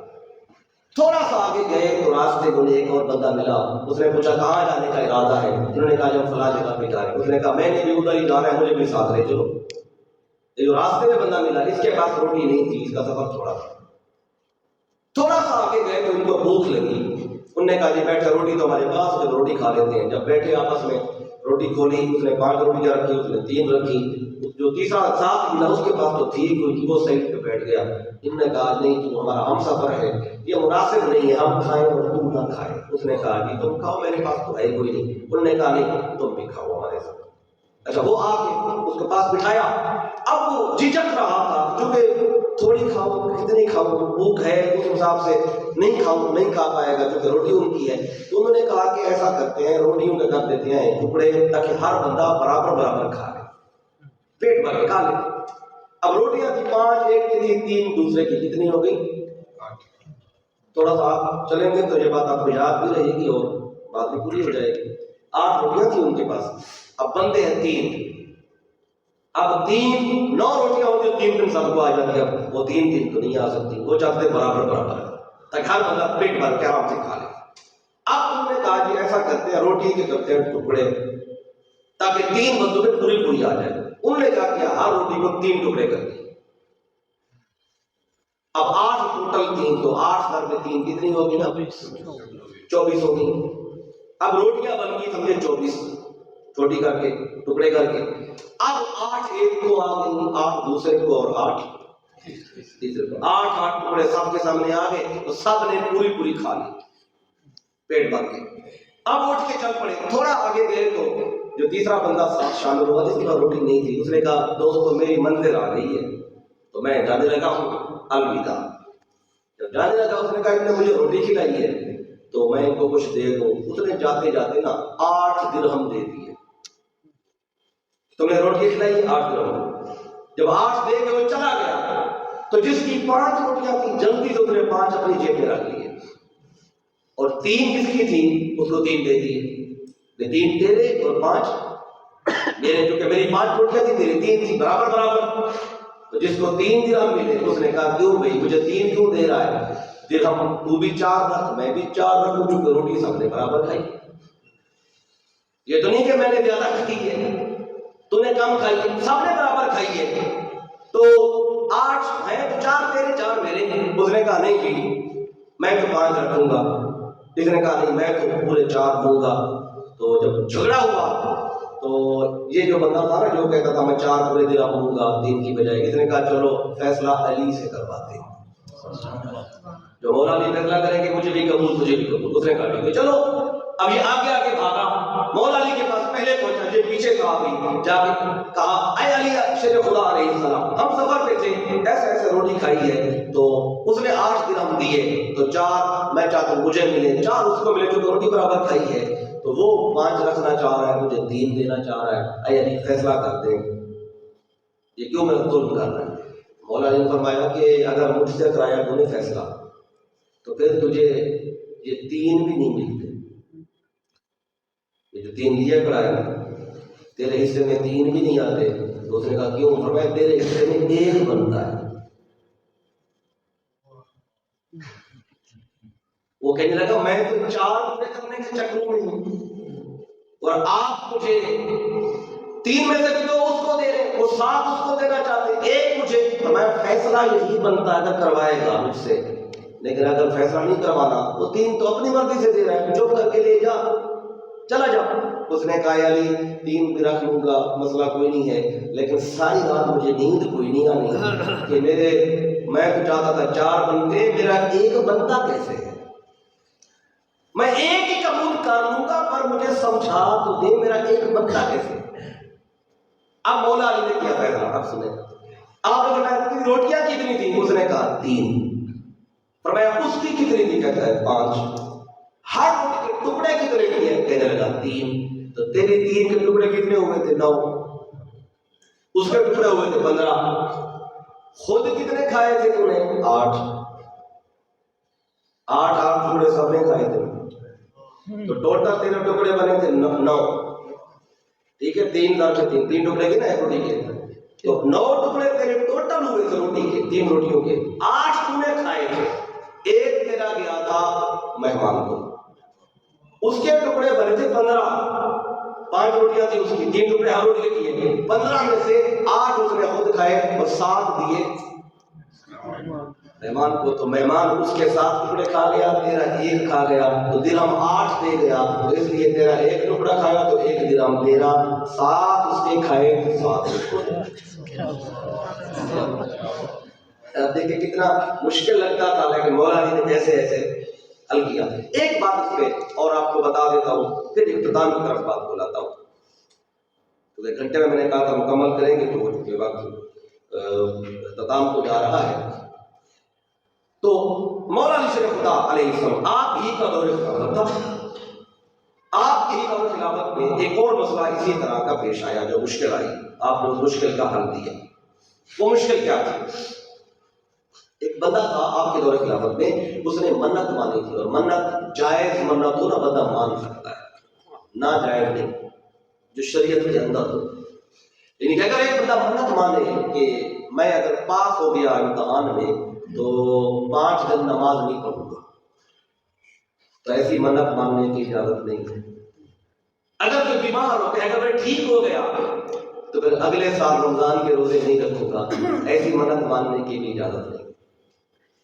تھوڑا سا آگے گئے تو راستے میں ایک اور بندہ ملا. اس نے پوچھا کہاں جانے کا ارادہ ہے؟ انہوں نے کہا جب فلاں جگہ پہ جا رہے ہیں. اس نے کہا میں نے بھی ادھر ہی جانا ہے، مجھے بھی ساتھ لے چلو. یہ جو راستے میں بندہ ملا اس کے پاس روٹی نہیں تھی، اس کا سفر تھوڑا تھا. تھوڑا سا آگے گئے تو ان کو بھوک لگی. انہوں نے کہا جی بیٹھے روٹی تو ہمارے پاس، جب روٹی کھا لیتے ہیں. جب بیٹھے آپس میں روٹی کھولی، اس نے 5 روٹیاں رکھی، اس نے 3 رکھی. جو تیسرا ساتھ ملا اس کے پاس تو تھی کوئی، وہ سائڈ پہ بیٹھ گیا. انہوں نے کہا نہیں تو ہمارا ہم سفر ہے، یہ مناسب نہیں ہے ہم کھائیں اور تم نہ کھائیں. اس نے کہا جی تم کھاؤ، میرے پاس تو ہے کوئی نہیں. انہوں نے کہا نہیں تم بھی کھاؤ ہمارے ساتھ. اچھا وہ آ کے اس کے پاس بٹھایا. اب وہ جھجک رہا تھا کیونکہ تھوڑی کھاؤ کتنی کھاؤ، بھوک ہے اس حساب سے نہیں کھاؤ نہیں کھا پائے گا کیونکہ روٹی ان کی ہے. تو انہوں نے کہا کہ ایسا کرتے ہیں روٹیوں کا کر دیتے ہیں ٹکڑے تاکہ ہر بندہ برابر برابر کھا لے، پیٹ بھر کے کھا لے. اب روٹیاں تھی 5، ایک کی تھی 3، دوسرے کی کتنی ہو گئی 8. تھوڑا سا آپ چلیں گے تو یہ بات آپ کو یاد بھی رہے گی اور بات بھی پوری ہو جائے گی. 8 روٹیاں تھی ان کے پاس. اب بندے ہیں 3. اب 9 روٹیاں ہوتی 3 دن سب کو آ جاتی. اب وہ 3 دن تو نہیں آ سکتی، وہ چاہتے برابر برابر تاکہ ہر بندہ پیٹ بھر کے آرام سے کھا لے. اب انہوں نے کہا کہ ایسا کرتے ہیں روٹی کے کرتے ہیں ٹکڑے تاکہ 3 بندوں میں پوری آ جائے. انہوں نے کہا کہ ہر روٹی کو 3 ٹکڑے کر دیے. اب 8 ٹوٹل 3 تو 8 در میں 3 کتنی ہوگی نا 24 ہوگی. اب روٹیاں بن گئی سمجھے 24 چھوٹی کر کے ٹکڑے کر کے. اب 8 ایک کو آ گئی، 8 دوسرے کو اور 8 تیسرے کو. 8 ٹکڑے سب کے سامنے آ گئے تو سب نے پوری کھا لی پیٹ بھر کے. اب اٹھ کے چل پڑے. تھوڑا آگے گئے تو جو تیسرا بندہ ساتھ شامل ہوا جس کے پاس روٹی نہیں تھی، اس نے کہا دوستو میری منزل آ گئی ہے تو میں جانے لگا ہوں، الوداع. جب جانے لگا اس نے کہا انہوں نے مجھے روٹی کھلائی ہے تو میں ان کو کچھ دے دوں. اس نے جاتے جاتے نا 8 درہم دے دیے. تم نے روٹی کھلائی 8 درہم. جب 8 دے کے وہ چلا گیا تو جس کی 5 روٹیاں تھی جلدی سے اس نے 5 اپنی جیب میں رکھ لیے اور 3 کس کی تھی اس کو 3 دے دیے. 3 تیرے اور 5 میرے، جو کہ میری 5 روٹیاں تھی تیری 3 تھی برابر برابر. تو جس کو 3 درہم ملے اس نے کہا کیوں بھائی مجھے 3 کیوں دے رہا ہے؟ درہم تو بھی 4 رکھ میں بھی 4 رکھوں چونکہ روٹی سب نے برابر کھائی. یہ تو نہیں کہ میں نے زیادہ کھائی ہے تو نے کم کھائی ہے، سب نے برابر کھائی ہے. تو 8 ہے تو 4 تیرے 4 میرے. اس نے کہا نہیں بھی میں تو 5 رکھوں گا. اس نے کہا نہیں میں تو پورے 4 دوں گا. تو جب جھگڑا ہوا تو یہ جو بندہ تھا نا جو کہتا تھا میں 4 پورے درہم دوں گا 3 کی بجائے، اس نے کہا چلو فیصلہ علی سے کرواتے ہیں. جو مولا علی فیصلہ کریں گے مجھے بھی قبول تجھے بھی قبول. اس نے کہا ٹھیک ہے چلو. اب یہ آگے بھاگا مولا علی کے پاس پہلے پہنچا، یہ پیچھے کہا بھی جا کے کہا اے علی شیر خدا علیہ السلام ہم سفر پہ تھے ایسے روٹی کھائی ہے. تو اس نے 8 درہم دیے تو 4 میں چاہتا ہوں مجھے ملے، 4 اس کو ملے جو روٹی برابر کھائی ہے. تو وہ 5 رکھنا چاہ رہا ہے مجھے 3 دینا چاہ رہا ہے. اے علی فیصلہ کر دیں یہ کیوں میں ظلم کر رہا ہے؟ مولا علی نے فرمایا کہ اگر مجھ سے کرایا تو نے فیصلہ تو پھر تجھے یہ 3 بھی نہیں ملتے. یہ جو 3 لیا کرایا تیرے حصے میں 3 بھی نہیں آتے. تو اس نے کہا کیوں؟ فرمایا تیرے حصے میں 1 بنتا ہے. وہ کہنے لگا میں تو 4 پورے کرنے کے چکروں میں ہوں اور آپ مجھے 3 میں سے بھی 2 اس کو دے رہے ہیں، وہ 7 اس کو دینا چاہتے ہیں، 1 مجھے. فرمایا فیصلہ یہی بنتا ہے اگر کروائے گا مجھ سے، لیکن اگر فیصلہ نہیں کروانا وہ 3 تو اپنی مرضی سے دے رہا ہے، چپ کر کے لے جا چلا جا. اس نے کہا علی 3 بھی رکھ لوں گا مسئلہ کوئی نہیں ہے، لیکن ساری رات مجھے نیند کوئی نہیں آنی کہ میں تو چاہتا تھا 4 بنتے میرا 1 بنتا کیسے ہے. میں 1 ہی قبول کر لوں گا پر مجھے سمجھا تو دے میرا 1 بنتا کیسے. اب مولا علی نے کیا فیصلہ اب سنیں. آپ نے فرمایا روٹیاں کتنی تھی؟ اس نے کہا 3. فرمایا اس کی کتنی تھی؟ کہتا ہے 5. ہر روٹی کے ٹکڑے کتنے کیے؟ کہنے لگا 3. تو تیری 3 کے ٹکڑے کتنے ہوئے تھے؟ 9. اس کے ٹکڑے ہوئے تھے 15. خود کتنے کھائے تھے تو نے؟ 8 ٹکڑے سب نے کھائے تھے، تو ٹوٹل تیرے ٹکڑے بنے تھے 9، ٹھیک ہے، 3 3 ٹکڑے کے نا ایک روٹی کے، تو 9 ٹکڑے تیرے ٹوٹل ہوئے تھے روٹی کے، 3 روٹیوں کے، 8 تو نے کھائے تھے، ایک تیرا گیا تھا مہمان کو، اس کے ٹکڑے بنے تھے 15، 5 روٹیاں تھی اس کی، 3 ٹکڑے ہر روٹی کے کیے، 15 میں سے 8 اس نے خود کھائے اور 7 دیے مہمان کو، تو مہمان اس کے 7 ٹکڑے کھا گیا، تیرا 1 کھا گیا، تو درہم 8 دے گیا، تو اس لیے تیرا 1 ٹکڑا کھایا تو 1 درہم تیرا، 7 اس نے کھائے 7 اس کو۔ اب دیکھیں کتنا مشکل لگتا تھا، لیکن مولا علی نے ایسے ایسے حل کیا۔ ایک بات اس پہ اور آپ کو بتا دیتا ہوں، پھر اختتام کی طرف بات کو لاتا ہوں، تو 1 گھنٹے میں نے کہا تھا مکمل کریں گے، تو چونکہ وقت اختتام کو جا رہا ہے، تو مولا علی شریف خدا علیہ السلام آپ ہی کا دور خلافت تھا، آپ ہی کا خلافت میں ایک اور مسئلہ اسی طرح کا پیش آیا جو مشکل آئی، آپ نے اس مشکل کا حل دیا۔ وہ مشکل کیا تھی؟ ایک بندہ تھا آپ کے دور خلافت میں، اس نے منت مانی تھی، اور منت جائز منت ہو نا بندہ مان سکتا ہے، نہ جائز نہیں، جو شریعت کے اندر ہو، یعنی کہ اگر ایک بندہ منت مانے کہ میں اگر پاس ہو گیا امتحان میں تو 5 دن نماز نہیں پڑھوں گا، تو ایسی منت ماننے کی اجازت نہیں ہے۔ اگر کوئی بیمار ہو کہ اگر میں ٹھیک ہو گیا تو پھر اگلے سال رمضان کے روزے نہیں رکھوں گا، ایسی منت ماننے کی بھی اجازت نہیں۔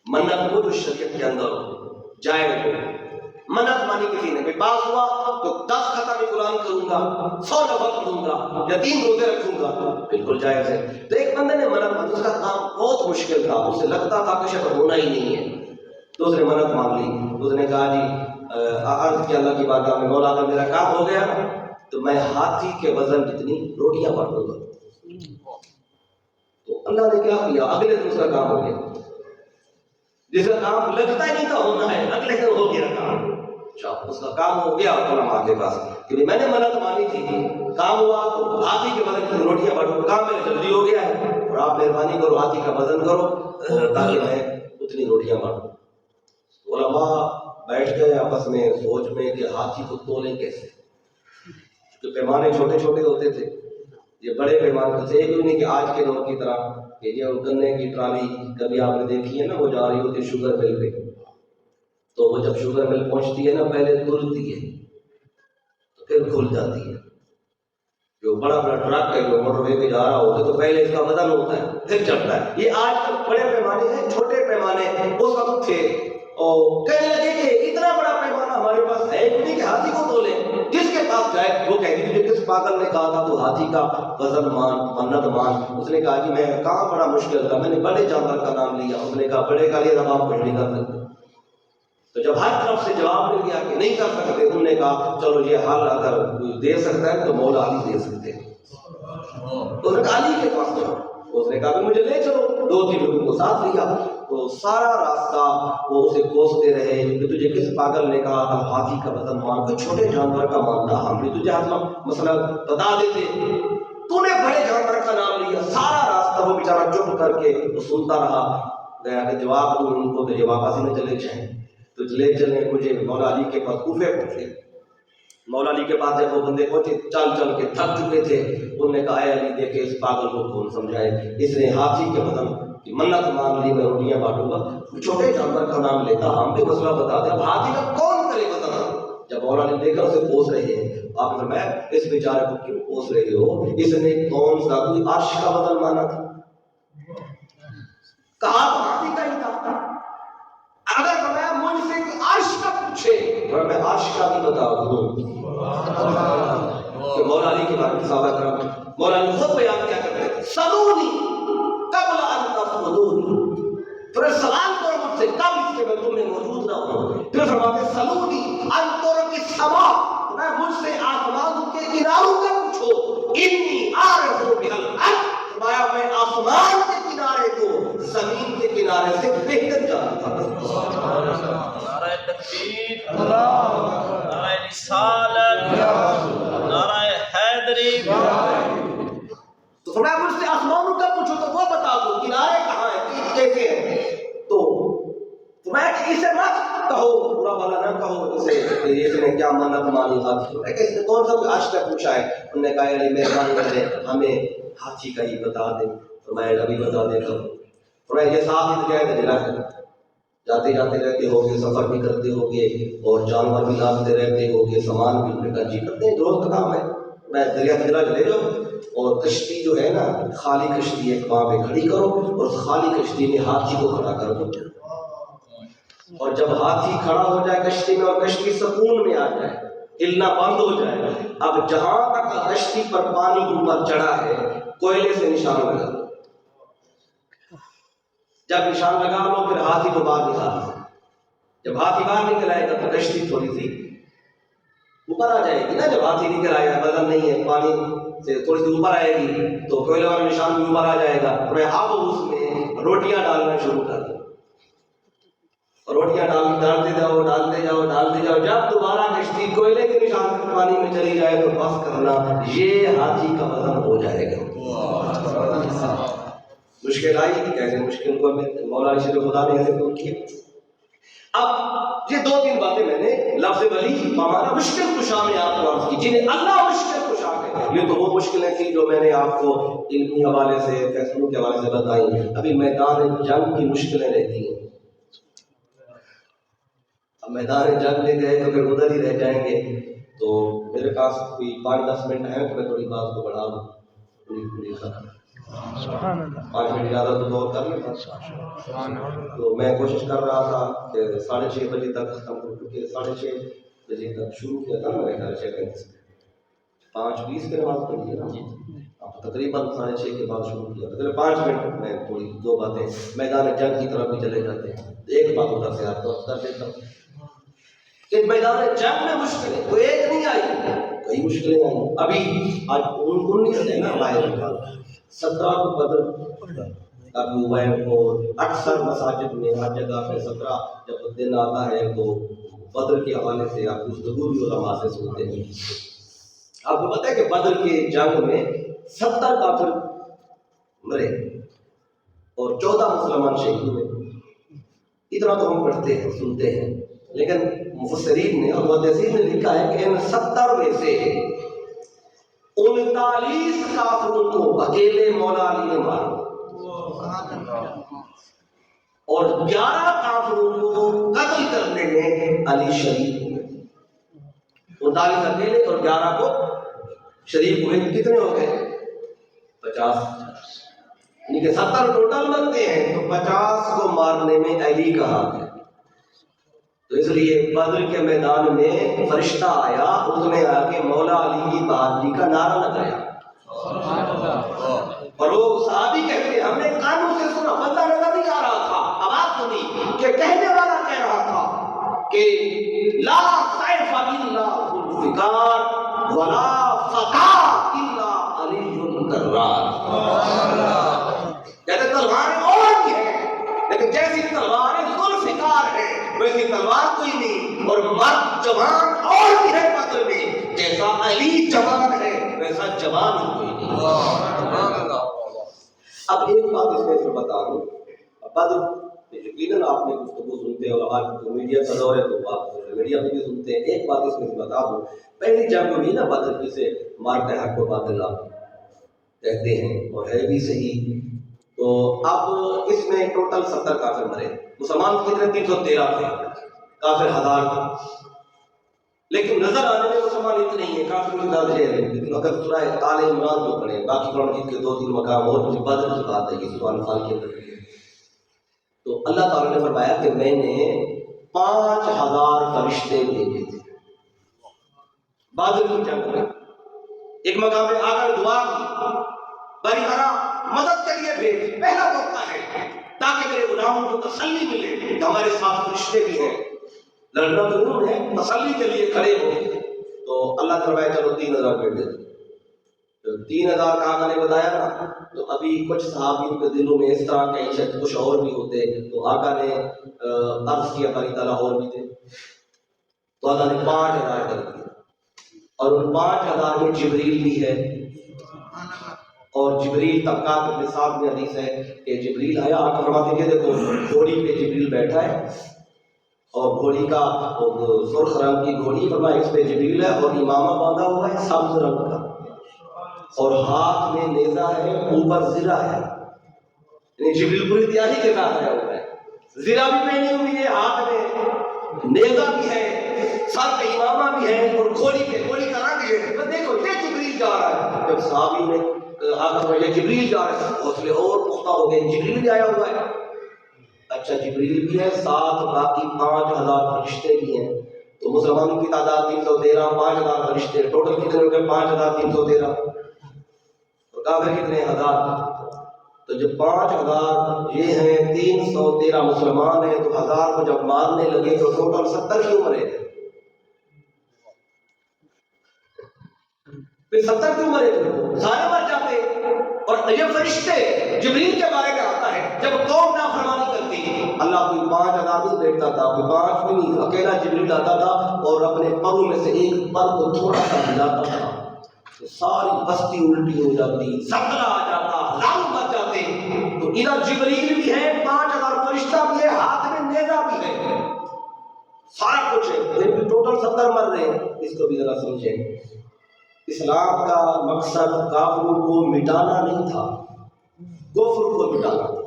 منت وہ جو شریعت کے اندر ہو، جائز ہو، منت مانی کسی نے، پاس ہوا تو 10 ختم قرآن کروں گا، 100 نفل پڑھوں گا، یا 3 روزے رکھوں گا، بالکل جائز ہے۔ تو ایک بندے نے منت مانی، اس کا کام بہت مشکل تھا، اسے لگتا تھا کہ شاید ہونا ہی نہیں ہے، تو اس نے منت مان لی، اس نے کہا جی عرض کیا اللہ کی بارگاہ میں، مولا اگر میرا کام ہو گیا تو میں ہاتھی کے وزن جتنی روٹیاں بانٹوں گا۔ تو اللہ نے کیا کیا، اگلے دن اس کا کام ہو گیا، جس کا کام لگتا ہی نہیں تھا ہونا ہے، اگلے دن ہو گیا کام، اس کا کام ہو گیا علماء کے پاس کہ میں نے منت مانی تھی، کام ہوا تو ہاتھی کے وزن کی روٹیاں بانٹوں، کام میرا جلدی ہو گیا ہے، اور آپ مہربانی کرو ہاتھی کا وزن کرو تاکہ میں اتنی روٹیاں بانٹوں۔ علماء بیٹھ گئے آپس میں سوچ میں کہ ہاتھی کو تولیں کیسے، کیونکہ پیمانے چھوٹے چھوٹے ہوتے تھے، یہ بڑے پیمانے تھے، ایک نہیں کہ آج کے دور کی طرح کہ یہ گنے کی ٹرالی کبھی آپ نے دیکھی ہے نا، وہ جا رہی ہوتی ہے شوگر مل پہ، تو وہ جب شوگر مل پہنچتی ہے نا پہلے تلتی ہے تو پھر کھل جاتی ہے۔ جو بڑا بڑا ٹرک ہے جو موٹر وے پہ جا رہا ہوتا ہے تو پہلے اس کا وزن ہوتا ہے پھر چڑھتا ہے۔ یہ آج کل بڑے پیمانے ہیں، چھوٹے پیمانے اس وقت تھے، اور کہنے لگے کہ اتنا بڑا پیمانہ ہمارے پاس ہے نہیں کہ ہاتھی کو تولے، جس کے پاس جائے وہ کہتی تھی کس پاگل نے کہا تھا تو ہاتھی کا وزن مان، منت مان، اس نے کہا کہ میں کہاں بڑا مشکل تھا، میں نے بڑے جانور کا نام لیا، اس نے کہا بڑے کا لیے تب آپ کچھ نہیں کر سکتے۔ تو جب ہر طرف سے جواب مل گیا کہ نہیں کر سکتے، انہوں نے کہا چلو یہ حل اگر دے سکتا ہے تو مولا علی دے سکتے ہیں، تو انہوں نے کہا علی کے پاس جاؤ، اس نے کہا کہ مجھے لے چلو، 2-3 لوگوں کو ساتھ لیا، تو سارا راستہ وہ اسے کوستے رہے کہ تجھے کس پاگل نے کہا تھا ہاتھی کا وزن مان، کوئی چھوٹے جانور کا مانتا، ہم بھی تجھے مسئلہ بتا دیتے، تو نے بڑے جانور کا نام لیا۔ سارا راستہ وہ بیچارہ چپ کر کے وہ سنتا رہا، گیا کہ جواب دوں ان کو تو یہ واپس ہی نہ چلے جائیں، تو لے چلے مجھے مولا علی کے پاس کوفے پہنچے۔ مولا علی کے پاس جب وہ بندے پہنچے چل چل کے تھک چکے تھے، انہوں نے کہا اے علی دیکھے اس پاگل کو کون سمجھائے، اس نے ہاتھی کے وزن کی منت مان لی، میں روٹیاں بانٹوں گا، چھوٹے جانور کا نام لیتا، ہم بھی مسئلہ بتا دیں، اب ہاتھی کا کون کرے وزن۔ جب مولا نے دیکھا اسے پوس رہے ہیں، آپ نے فرمایا اس بیچارے کو کیوں پوس رہے ہو، اس نے کون سا کوئی عرش کا وزن مانا تھا، کہا تو ہاتھی کا ہی تھا، اگر فرمایا مجھ سے کہ عرش کا پوچھے اور میں عرش کا بھی بتا دوں۔ کہ مولا علی کے بارے میں صحابہ کرام مولا علی خود بیان کیا کرتے ہیں، سلونی قبل ان تفقدونی، پھر سوال کرو مجھ سے کب اس کے بعد تمہیں موجود نہ ہو، پھر فرماتے ہیں سلونی ان ترک السماء، میں مجھ سے آسمان کے کناروں کا پوچھو، انی عارف بالارض، فرمایا میں آسمان کے کنارے کو زمین کے کنارے سے بہتر جانتا ہوں۔ نعرہ تکبیر، نعرہ رسالت، نعرہ حیدری، تو فرمایا مجھ سے آسمانوں کا پوچھو تو وہ بتا دو کنارے کہاں کیسے ہیں؟ تو میں کہ اسے مت کہو، برا بھلا نہ کہو اسے اس نے کیا منت مانی ہاتھی، میں کہ اس نے کون سا آج تک پوچھا ہے؟ انہوں نے کہا علی مہربانی کریں ہمیں ہاتھی کا ہی بتا دیں، تو میں ابھی بتا دیتا ہوں۔ تو میں یہ ساتھ ہی گئے دریا سے، جاتے جاتے رہتے ہوگے، سفر بھی کرتے ہوگے اور جانور بھی لاتے رہتے ہوگے، سامان بھی ان کا جی کرتے ہیں، روز کا کام ہے۔ میں دریا ہجرا چلے جاؤ اور کشتی جو ہے نا، خالی کشتی ایک وہاں پہ کھڑی کرو اور اس خالی کشتی میں ہاتھی کو کھڑا کر دو، اور جب ہاتھی کھڑا ہو جائے کشتی میں اور کشتی سکون میں آ جائے، ہلنا بند ہو جائے، اب جہاں تک کشتی پر پانی اوپر چڑھا ہے کوئلے سے نشان لگا دو، جب نشان لگا لو پھر ہاتھی کو باہر نکال دو، جب ہاتھی باہر نکل آئے گا تو کشتی تھوڑی سی اوپر آ جائے گی نا، جب ہاتھی نکل آئے گا بدن نہیں ہے، پانی سے تھوڑی سی اوپر آئے گی تو کوئلے والا نشان بھی اوپر آ جائے گا، اور اب اس میں روٹیاں ڈالنا شروع کر دو، روٹیاں ڈالتے جاؤ ڈالتے جاؤ ڈالتے جاؤ، جب دوبارہ کشتی کوئلے کے نشان سے پانی میں چلی جائے تو بس کرنا، یہ ہاتھی کا وزن ہو جائے گا۔ مشکل آئی کیسے مشکل کو مولا علی شیر خدا نے ایسے دور کیا۔ اب یہ دو تین باتیں میں نے لفظ ولی ہمارا مشکل کشا میں آپ کو عرض کی، جنہیں اللہ مشکل کشا کہتے ہیں۔ یہ تو وہ مشکلیں تھیں جو میں نے آپ کو علمی حوالے سے، فیصلوں کے حوالے سے بتائی۔ ابھی میدان جنگ کی مشکلیں رہتی ہیں، اب میدان جنگ میں گئے تو پھر ادھر ہی رہ جائیں گے، تو میرے پاس کوئی 5-10 منٹ ہے تو میں تھوڑی بات کو بڑھا دوں، پوری ختم 5 منٹ زیادہ تو اور کر لیں۔ تو میں کوشش کر رہا تھا کہ 6:30 بجے تک ختم کر، کیونکہ 6:30 بجے تک شروع کیا تھا میرے خیال 6:35 میں 5:20 پہ نماز پڑھی ہے نا، تقریباً 6:30 کے بعد شروع کیا تھا۔ 5 منٹ میں تھوڑی دو باتیں میدان جنگ کی طرف بھی چلے جاتے ہیں، ایک بات ادھر سے آپ کو کر دیتا ہوں کہ میدان جنگ میں مشکلیں کوئی ایک نہیں آئی، کئی مشکلیں آئی۔ ابھی آج 19 ہے نا، 17 کو بدر ابھی ہوا ہے، اور اکثر مساجد میں ہر جگہ پہ 17 جب دن آتا ہے تو بدر کے حوالے سے آپ گفتگو بھی علماء سے سنتے ہیں۔ آپ کو پتہ ہے کہ بدر کے جنگ میں 70 کافر مرے اور 14 مسلمان شہید ہوئے۔ اتنا تو ہم پڑھتے ہیں سنتے ہیں، لیکن مفسرین نے اور محدثین نے لکھا ہے کہ ان 70 میں سے 39 کافروں کو اکیلے مولا علی نے مارا اور 11 کافروں کو قتل کرنے میں علی شریک ہوئے۔ 39 اکیلے اور 11 کو شریک ہوئے، کتنے ہو گئے؟ 50، یعنی کہ 70 ٹوٹل بنتے ہیں تو 50 کو مارنے میں علی کا ہاتھ ہے۔ تو اس لیے بدر کے میدان میں فرشتہ آیا، اس نے آ کے مولا علی کی بہادری کا نعرہ لگایا، اور وہ صحابی کہتے ہیں ہم نے کانوں سے سنا، بندہ نظر نہیں آ رہا تھا، آواز سنی کہ کہنے والا کہہ رہا تھا کہ لا سیف الا ذوالفقار ولا فقا الا علی الکرار۔ کہتے تلواریں اور بھی ہیں لیکن جیسی تلواریں ذوالفقار ہے ویسی تلوار کوئی نہیں، اور مرد جوان اور بھی ہے بدر میں، جیسا علی جوان ہے ویسا جوان کوئی نہیں۔ اب ایک بات اس میں سے بتا دوں، بدر یقیناً آپ نے گفتگو سنتے ہیں اور آج میڈیا کا دور ہے تو آپ میڈیا میں بھی سنتے ہیں۔ ایک بات اس میں سے بتا دوں، پہلی جنگ ہوئی نا بدر، جسے مارتے حق و باطل کہتے ہیں اور ہے بھی صحیح، تو اب اس میں ٹوٹل 70 کافر مرے، مسلمان کتنے؟ 313 تھے، کافر 1000 تھے، لیکن نظر آنے میں مسلمان اتنے ہی ہیں، کافر کی تعداد ہے۔ لیکن اگر سورہ آل عمران جو پڑھیں، باقی قرآن مجید کے 2-3 مقام اور مجھے بدر کی بات ہے کہ سورہ انفال کے اندر، تو اللہ تعالیٰ نے فرمایا کہ میں نے 5000 فرشتے بھیجے تھے بدر کی جنگ میں۔ ایک مقام میں آ کر دعا کی، بری ہرا مدد کے لیے بھیج، پہلا موقع ہے تاکہ میرے غلاموں کو تسلی ملے کہ ہمارے ساتھ فرشتے بھی ہیں، لڑنا ضرور ہے، تسلی کے لیے کھڑے ہو۔ تو اللہ نے فرمایا چلو 3000 بھیج دے۔ 3000 کا آقا نے بتایا نا، تو ابھی کچھ صحابیوں کے دلوں میں اس طرح کہیں شاید کچھ اور بھی ہوتے، تو آقا نے عرض کیا باری تعالیٰ اور بھی دے، تو اللہ نے 5000 کر دیا، اور ان 5000 میں جبریل بھی ہے، اور جبریل طبقات اپنے ساتھ میں حدیث ہے کہ جبریل آیا، آقا فرماتے ہیں دیکھو گھوڑی پہ جبریل بیٹھا ہے اور گھوڑی کا سرخ رنگ کی گھوڑی، فرمایا اس پہ جبریل ہے اور امامہ باندھا ہوا ہے سبز رنگ کا، اور ہاتھ میں نیزہ ہے، اوپر زرہ ہے، یعنی جبریل پوری تیاری کے ساتھ آیا ہوا ہے، زرہ بھی پہنی ہوئی ہے، ہاتھ میں نیزہ بھی ہے، سر پہ امامہ بھی ہے، اور گھوڑی کا رنگ ہے، تو دیکھو یہ جبریل جا رہا ہے۔ جب صحابی نے آقا یہ جبریل جا رہا ہے، حوصلے اور پختہ ہو گئے، جبریل بھی آیا ہوا ہے۔ اچھا جبریل بھی ہے، ساتھ باقی 5000 فرشتے بھی ہیں، تو مسلمانوں کی تعداد 313، 5000 فرشتے، ٹوٹل کتنے ہو گئے؟ 5313، اور کافر کتنے؟ 1000۔ تو جب 5000 یہ ہیں، 313 مسلمان ہیں، تو 1000 کو جب مارنے لگے تو ٹوٹل 70 کیوں مرے؟ پھر 70 کیوں مرے؟ سارے مر جاتے۔ اور یہ فرشتے جبریل کے بارے میں آتا ہے، جب قوم نافرمانی کرتی اللہ کوئی 5000 نہیں بیٹھتا تھا، کوئی 5 بھی نہیں، اکیلا جبریل آتا تھا اور اپنے پروں میں سے ایک پر کو تھوڑا سا ہلاتا تھا، تو ساری بستی الٹی ہو جاتی، زلزلہ آ جاتا، ہلاک مر جاتے۔ تو ادھر جبریل بھی ہے، 5000 فرشتہ بھی ہے، ہاتھ میں نیزہ بھی ہے، سارا کچھ ہے، لیکن ٹوٹل 70 مر رہے ہیں۔ اس کو بھی ذرا سمجھیں، اسلام کا مقصد کافروں کو مٹانا نہیں تھا، کفر کو مٹانا تھا،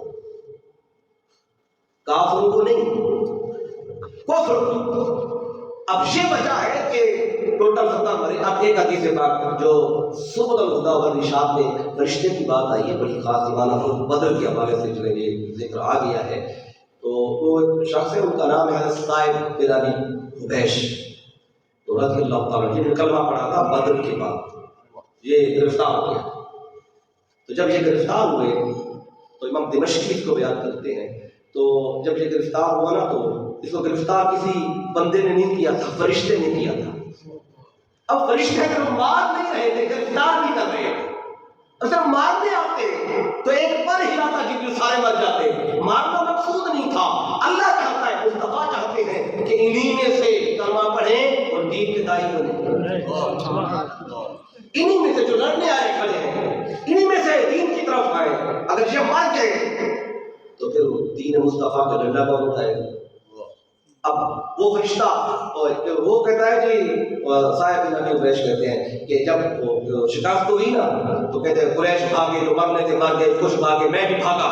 کافروں کو نہیں، کفر کو۔ اب یہ وجہ ہے کہ ٹوٹل 70 مرے۔ اب ایک حدیث پاک جو سبل الہدی والارشاد میں فرشتے کی بات آئی ہے، بڑی خاص ایمان بدر کے حوالے سے جو ہے یہ ذکر آ گیا ہے، تو وہ ایک شخص ہے، ان کا نام ہے صائب بن ابی حبیش تو رضی اللہ تعالیٰ عنہ، نے کلمہ پڑھا تھا بدر کے بعد، یہ گرفتار ہو گیا۔ تو جب یہ گرفتار ہوئے تو امام دمشقی اس کو بیان کرتے ہیں، تو جب یہ گرفتار ہوا نا، تو اس کو گرفتار کسی بندے نے نہیں کیا تھا، فرشتے نے کیا تھا۔ اب فرشتے اگر مار نہیں رہے تھے، گرفتار نہیں کر رہے تھے، اگر مارنے آتے تو ایک پر ہلاتا جبریل سارے مر جاتے۔ مارنا مقصود نہیں تھا، اللہ چاہتا ہے، مصطفیٰ چاہتے ہیں کہ انہی میں سے کلمہ پڑھیں اور دین کے داعی بنیں، انہی میں سے جو لڑنے آئے کھڑے ہیں، انہی میں سے دین کی طرف آئے۔ اگر یہ مر گئے تو پھر دین مصطفیٰ کا جھنڈا کون اٹھائے گا؟ اب وہ فرشتہ وہ کہتا ہے جی، صاحب بن ابی حبیش کہتے ہیں کہ جب وہ شکست ہوئی نا، تو کہتے ہیں قریش بھاگے، جو مرنے تھے مر گئے، کچھ بھاگے، میں بھی بھاگا۔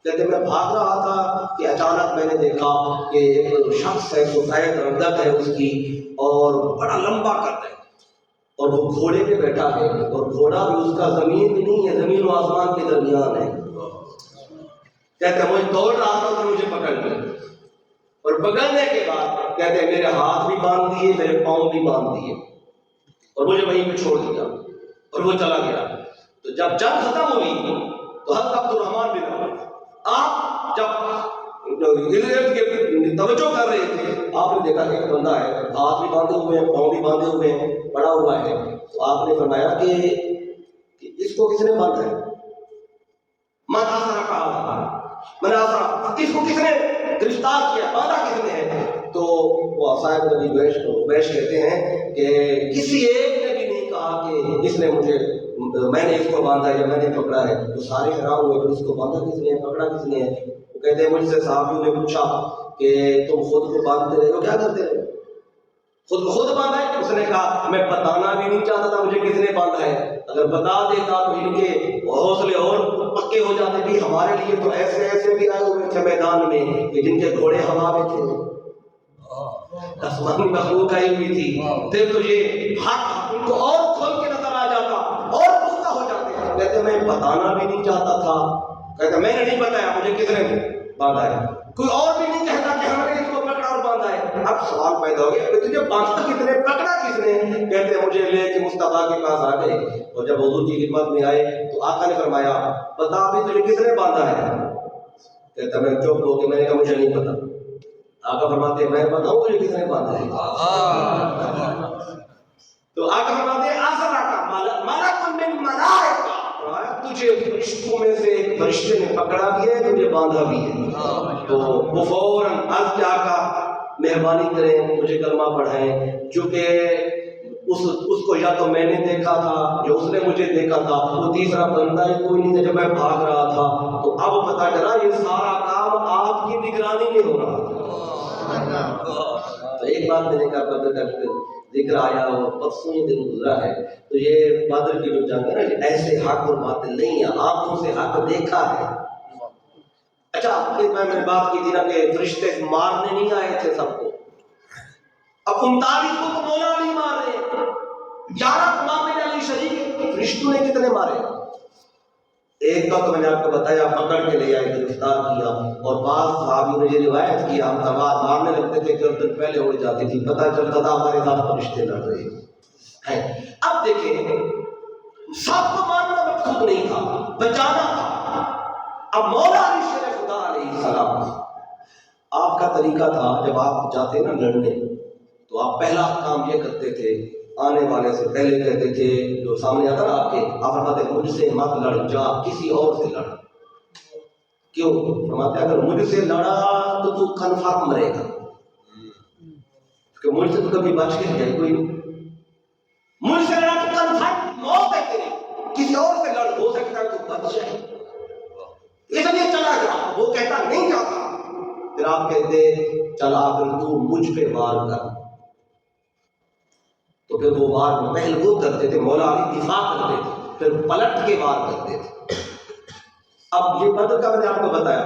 کہتے میں بھاگ رہا تھا کہ اچانک میں نے دیکھا کہ ایک شخص ہے، سفید رنگت ہے اس کی، اور بڑا لمبا قد ہے، اور وہ گھوڑے پہ بیٹھا ہے، اور گھوڑا بھی اس کا زمین بھی نہیں ہے، زمین و آسمان کے درمیان ہے۔ کہتے ہیں مجھے دوڑ رہا تھا تو مجھے پکڑ لیا، اور پکڑنے کے بعد کہتے ہیں میرے ہاتھ بھی باندھ دیے، میرے پاؤں بھی باندھ دیے، اور مجھے وہیں پہ چھوڑ دیا، اور وہ چلا گیا۔ تو جب جنگ ختم ہوئی تو حضرت عبد الرحمن بن عوف، آپ جب توجہ کر رہے تھے، آپ نے دیکھا کہ ایک بندہ ہے، ہاتھ بھی باندھے ہوئے ہیں، پاؤں بھی باندھے ہوئے ہیں، پڑا ہوا ہے۔ تو آپ نے فرمایا کہ اس کو کس نے باندھا ہے؟ من آسرا کہا، من آسرا، اس کو کس نے گرفتار کیا، باندھا کس نے ہے؟ تو وہ صاحب نبی حبیش کہتے ہیں کہ کسی ایک نے بھی نہیں کہا کہ اس نے مجھے، میں نے اس کو باندھا یا میں نے پکڑا ہے۔ تو سارے حیران ہوئے کہ اس کو باندھا کس نے ہے، پکڑا کس نے ہے؟ وہ کہتے ہیں مجھ سے صحابیوں نے پوچھا کہ تم خود کو باندھتے رہے ہو، کیا کرتے رہے؟ خود کو خود باندھا ہے؟ اس نے کہا میں بتانا بھی نہیں چاہتا تھا مجھے کس نے باندھا ہے، اگر بتا دیتا تو ان کے حوصلے اور پکے ہو جاتے بھی۔ ہمارے لیے تو ایسے ایسے بھی آئے ہوئے تھے میدان میں کہ جن کے گھوڑے ہوا میں تھے، آسمانی مخلوق آئی ہوئی تھی، پھر تو یہ حق ان کو اور کھول کے نظر آ جاتا، اور پختہ ہو جاتے۔ کہتے میں بتانا بھی نہیں چاہتا تھا، کہتے میں نے نہیں بتایا مجھے کس نے باندھا ہے، کوئی اور بھی نہیں کہتا کہ ہم نے اس کو پکڑا اور باندھا ہے۔ اب سوال پیدا ہو گیا کہ تجھے باندھا کس نے، پکڑا کس نے؟ کہتے ہیں مجھے لے کے مصطفیٰ کے پاس آ گئے، اور جب حضور کی خدمت میں آئے تو آقا نے فرمایا بتا بھی تجھے کس نے باندھا ہے؟ کہتا میں چپ ہو کے میں نے کہا مجھے نہیں پتا۔ آقا فرماتے ہیں میں بتاؤں تجھے کس نے باندھا ہے؟ تو آقا فرماتے ہیں آسرا کا ملک من ملائکہ، تجھے فرشتوں میں سے ایک فرشتے نے پکڑا بھی ہے، تجھے باندھا بھی ہے۔ تو وہ فوراً عرض کیا، آقا مہربانی کریں مجھے کلمہ پڑھائیں، چونکہ اس کو یا تو میں نے دیکھا تھا یا اس نے مجھے دیکھا تھا، وہ تیسرا بندہ ہی کوئی نہیں تھا جب میں بھاگ رہا تھا۔ تو اب پتا چلا یہ سارا کام آپ کی نگرانی میں ہو رہا تھا۔ تو ایک بات میں نے کہا بدر کا ذکر آیا اور پرسوں یہ دن گزرا ہے، تو یہ بدر کی جو جنگ ہے نا، یہ ایسے حق اور باطل نہیں ہے، آنکھوں سے حق دیکھا ہے۔ اچھا میں نے بات کی تھی نا کہ فرشتے مارنے نہیں آئے تھے سب کو، اب 39 کو تو مولا علی مار رہے ہیں، 11 امام علی شریف فرشتوں نے کتنے مارے؟ ایک کا تو میں نے آپ کو بتایا پکڑ کے لے آئے، گرفتار کیا، اور بعض صحابیوں نے یہ روایت کیا ہم تلوار مارنے لگتے تھے گردن پہلے اڑ جاتی تھی، پتہ چلتا تھا ہمارے ساتھ فرشتے لڑ رہے ہیں۔ اب دیکھیں سب کو مارنا مقصود نہیں تھا، بچانا تھا۔ اب مولا علی شیر خدا علیہ السلام، آپ کا طریقہ تھا جب آپ جاتے نا لڑنے تو آپ پہلا کام یہ کرتے تھے، آنے والے سے پہلے کہتے تھے، جو سامنے آتا نا آپ کے، آپ فرماتے مجھ سے مت لڑ، جا کسی اور سے لڑ۔ کیوں؟ فرماتے اگر مجھ سے لڑا تو تو کنفرم مرے گا، کہ مجھ سے تو کبھی بچ کے جائے کوئی نہیں، مجھ سے لڑا تو کنفرم موت ہے تیری، کسی اور سے لڑ، ہو سکتا ہے تو بچ جائے، اس لیے چلا جا۔ وہ کہتا نہیں جاتا، پھر آپ کہتے چل آ کر تو مجھ پہ وار کر، تو پھر وہ وار پہل وہ کرتے تھے، مولا علی دفاع کرتے تھے، پھر پلٹ کے وار کرتے تھے۔ اب یہ بدر کا میں نے آپ کو بتایا،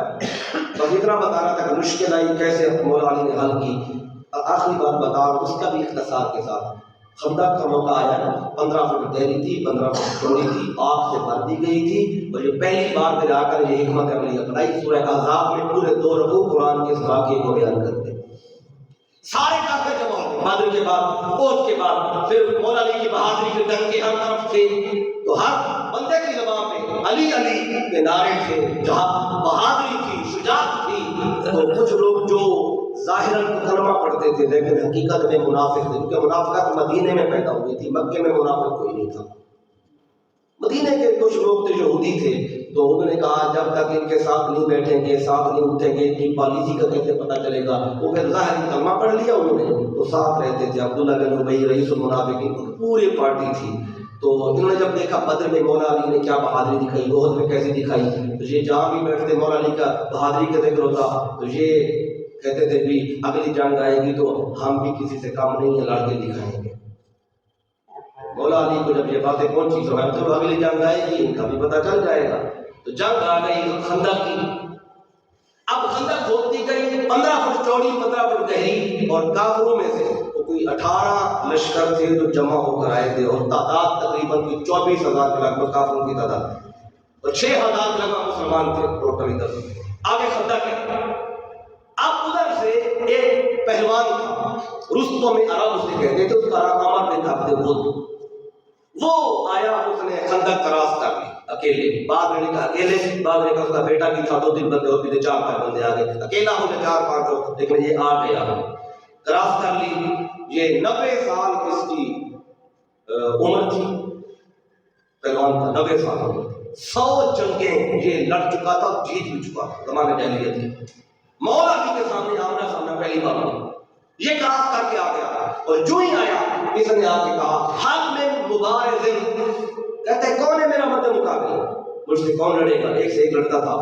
بس اتنا بتا رہا تھا کہ مشکل آئی کیسے مولا علی نے حل کی۔ آخری بات بتا اور اس کا بھی اختصار کے ساتھ، خندق کا موقع آیا، 15 فٹ گہری تھی، 15 فٹ چوڑی تھی، آگ سے بھر دی گئی تھی، اور یہ پہلی بار پھر آ کر یہ حکمت عملی اپنائی۔ سورہ احزاب میں پورے 2 رکوع قرآن کے اس واقعے کو بیان کرتے ہیں، سارے کافر جمع ہوتے بدر کے بعد، احد کے بعد، پھر مولا علی کی بہادری کے ڈنکے ہر طرف تھے، تو ہر بندے کی زبان میں علی علی کے نعرے تھے، جہاں بہادری تھی، شجاعت تھی۔ تو کچھ لوگ جو ظاہراً کلمہ پڑھتے تھے لیکن حقیقت میں منافق تھے، کیونکہ منافقت مدینے میں پیدا ہوئی تھی، مکے میں منافق کوئی نہیں تھا۔ مدینے کے کچھ لوگ تھے یہودی تھے، تو انہوں نے کہا جب تک ان کے ساتھ نہیں بیٹھیں گے، ساتھ نہیں اٹھیں گے، ان کی پالیسی کا کیسے پتہ چلے گا؟ وہ پھر ظاہر کلمہ پڑھ لیا انہوں نے، تو ساتھ رہتے تھے۔ عبداللہ بن ابی رئیس المنافقین، پوری پارٹی تھی۔ تو انہوں نے جب دیکھا بدر میں مولا علی نے کیا بہادری دکھائی، احد میں کیسے دکھائی، تو یہ جہاں بھی بیٹھتے مولا علی کا بہادری کا ذکر ہوتا تو یہ کہتے تھے بھی اگلی جنگ آئے گی تو ہم بھی کسی سے کم نہیں ہیں، لڑ کے دکھائیں گے۔ مولا علی کو جب یہ باتیں پہنچی تو تو اگلی جنگ آئے گی، ان کا بھی پتہ چل جائے گا۔ تو جنگ آ گئی خندق کی۔ اب خندق ہوتی گئی 15 فٹ چوڑی، 15 فٹ گہری، اور کافروں میں سے کوئی 18 لشکر تھے جو جمع ہو کر آئے تھے، اور تعداد تقریباً 24,000 کے لگ بھگ کافروں کی تعداد، اور 6,000 لگ بھگ مسلمان تھے ٹوٹل۔ ادھر آگے خندق ہے۔ اب ادھر سے ایک پہلوان تھا، رستم عرب اسے کہتے تھے، اس کا نام عمر بن عبد الود، وہ آیا، اس نے خندق کراس کر لی اکیلے، بعد میں کہا اکیلے، بعد میں کہا اس کا بیٹا بھی تھا، 2-3 بندے اور بھی تھے، 4-5 بندے آ گئے، اکیلا ہو گیا 4-5 لوگ، لیکن یہ آ گیا، کراس کر لی۔ یہ 90 سال اس کی عمر تھی، پہلوان تھا، 90 سال عمر، 100 جنگیں یہ لڑ چکا تھا، جیت بھی چکا تھا زمانے جاہلیت کے۔ مولا علی کے سامنے آمنا سامنا پہلی بار ہوا، یہ کراس کر کے آ گیا، اور جو ہی آیا اس نے آ کے کہا حق میں مبارز، کہتے کون ہے میرا مد مقابل، مجھ سے کون لڑے گا؟ ایک سے ایک لڑتا تھا،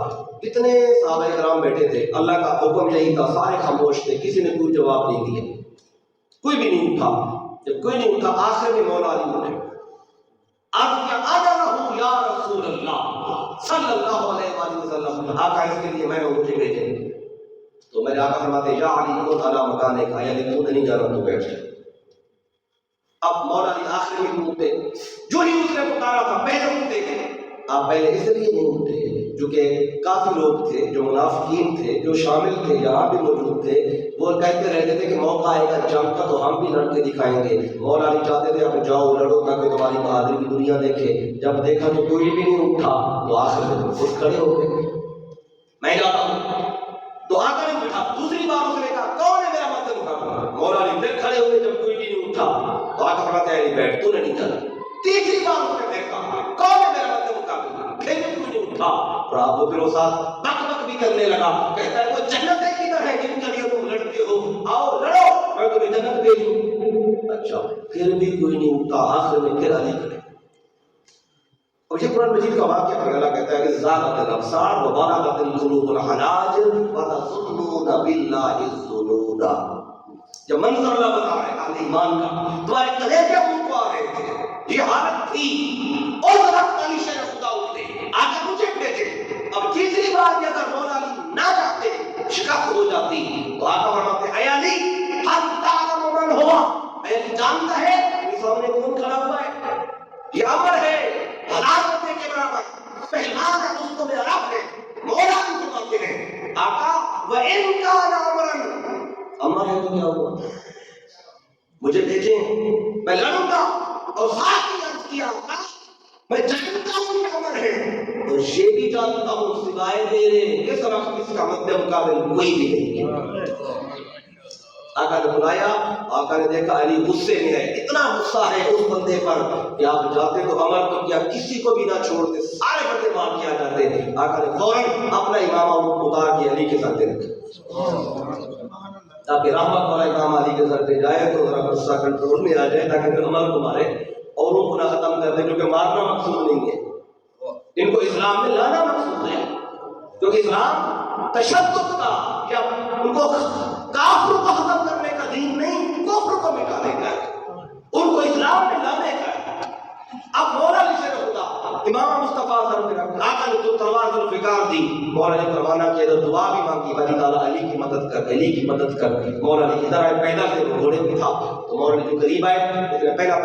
اتنے صحابہ کرام بیٹھے تھے، اللہ کا حکم یہی تھا، سارے خاموش تھے، کسی نے کوئی جواب نہیں دیا، کوئی بھی نہیں اٹھا۔ جب کوئی نہیں اٹھا آخر میں مولا علی اٹھے، آجا یا رسول اللہ صلی اللہ علیہ وآلہ وسلم، آقا اس کے لیے میں نے مجھے بھیجے۔ تو میرے آقا فرماتے ہیں یا علی کن علی مکانک، آیا علی تو نہیں جا رہا، تو بیٹھ جائے۔ اب مولا علی آخر میں اٹھتے، جو ہی اس نے پکارا تھا پہلے اٹھتے گئے۔ آپ پہلے اس لیے نہیں اٹھے کیونکہ کافی لوگ تھے جو منافقین تھے، جو شامل تھے، یہاں بھی موجود تھے، وہ کہتے رہتے تھے کہ موقع آئے گا جنگ کا تو ہم بھی لڑ کے دکھائیں گے۔ مولا علی چاہتے تھے اب جاؤ لڑو تاکہ تمہاری بہادری کی دنیا دیکھے۔ جب دیکھا تو کوئی بھی نہیں اٹھا تو آخر میں خود کھڑے ہو گئے، میں جاتا ہوں، تو آ کر بیٹھا۔ دوسری بار اس نے کہا کون ہے میرا مد مقابل، مولا علی پھر کھڑے ہوئے، جب کوئی بھی نہیں اٹھا تو آ کر فرماتے ہیں بیٹھ، تو نہیں چلا۔ تیسری بار اس نے دیکھا کون ہے میرا مد مقابل، پھر بھی کوئی نہیں اٹھا، اور آپ کو پھر وہ ساتھ بک بک بھی کرنے لگا، کہتا ہے وہ جنت کدھر ہے جن کے لیے تم لڑتے ہو، آؤ لڑو میں تمہیں جنت دے دوں۔ اچھا پھر بھی کوئی نہیں اٹھتا، آخر میں پھر علی کرے. اور یہ قرآن مجید کا واقعہ پھر اللہ کہتا ہے کہ زاغت الابصار وبلغت القلوب الحناجر وتظنون باللہ الظنون. جب منظر اللہ بتا رہے اہل ایمان کا، تمہارے کلیجے ان کو آ رہے تھے، یہ حالت تھی. اور وقت علی شیر خدا اٹھتے آگے مجھے بھیجے. اب تیسری بار بھی اگر مولا علی نہ جاتے، شکست ہو جاتی، تو آقا فرماتے اے علی ہم تعلم من ہوا، اے علی جانتا ہے اس سامنے کون کھڑا ہوا ہے؟ یہ امر ہے حالات ہوتے کے برابر، پہلا کا اس کو میرا رب ہے. مولا علی فرماتے ہیں آقا وَإِن كَانَ أَمْرًا، امر ہے تو کیا ہوا، مجھے بھیجیں میں لڑوں گا. اور ساتھ ہی عرض کیا آقا میں جانتا ہوں کہ امر ہے، اور یہ بھی جانتا ہوں سوائے میرے اس وقت اس کا مد مقابل کوئی بھی نہیں ہے. آقا نے بلایا، آقا نے دیکھا علی غصے میں ہے، اتنا غصہ ہے اس بندے پر کہ آپ جاتے تو امر تو کیا کسی کو بھی نہ چھوڑتے، سارے بندے مار کیا جاتے. آقا نے فوراً اپنا امامہ اتار کے علی کے ساتھ رکھا تاکہ رحمت والا امام علی کے سر پہ جائے تو ذرا غصہ کنٹرول میں آ جائے، تاکہ پھر عمل کو مارے اور ان کو نہ ختم کر دے. کیونکہ مارنا مقصود نہیں ہے، ان کو اسلام میں لانا مقصود ہے. کیونکہ اسلام تشدد کا یا ان کو کافر کو ختم کرنے کا دین نہیں، کفر کو مٹانے کا ہے، ان کو اسلام میں لانے کا ہے. اب مولا علی شیر خدا امام مصطفیٰ آقا نے تو تلوار ذوالفقار دی، مولا نے روانہ کیا تو دعا بھی مانگی بھائی تعالیٰ علی کی مدد کر، علی کی مدد کر. مولا نے ادھر آئے، پیدا سے وہ گھوڑے میں تھا تو مولا نے جو قریب آئے اس نے پہلا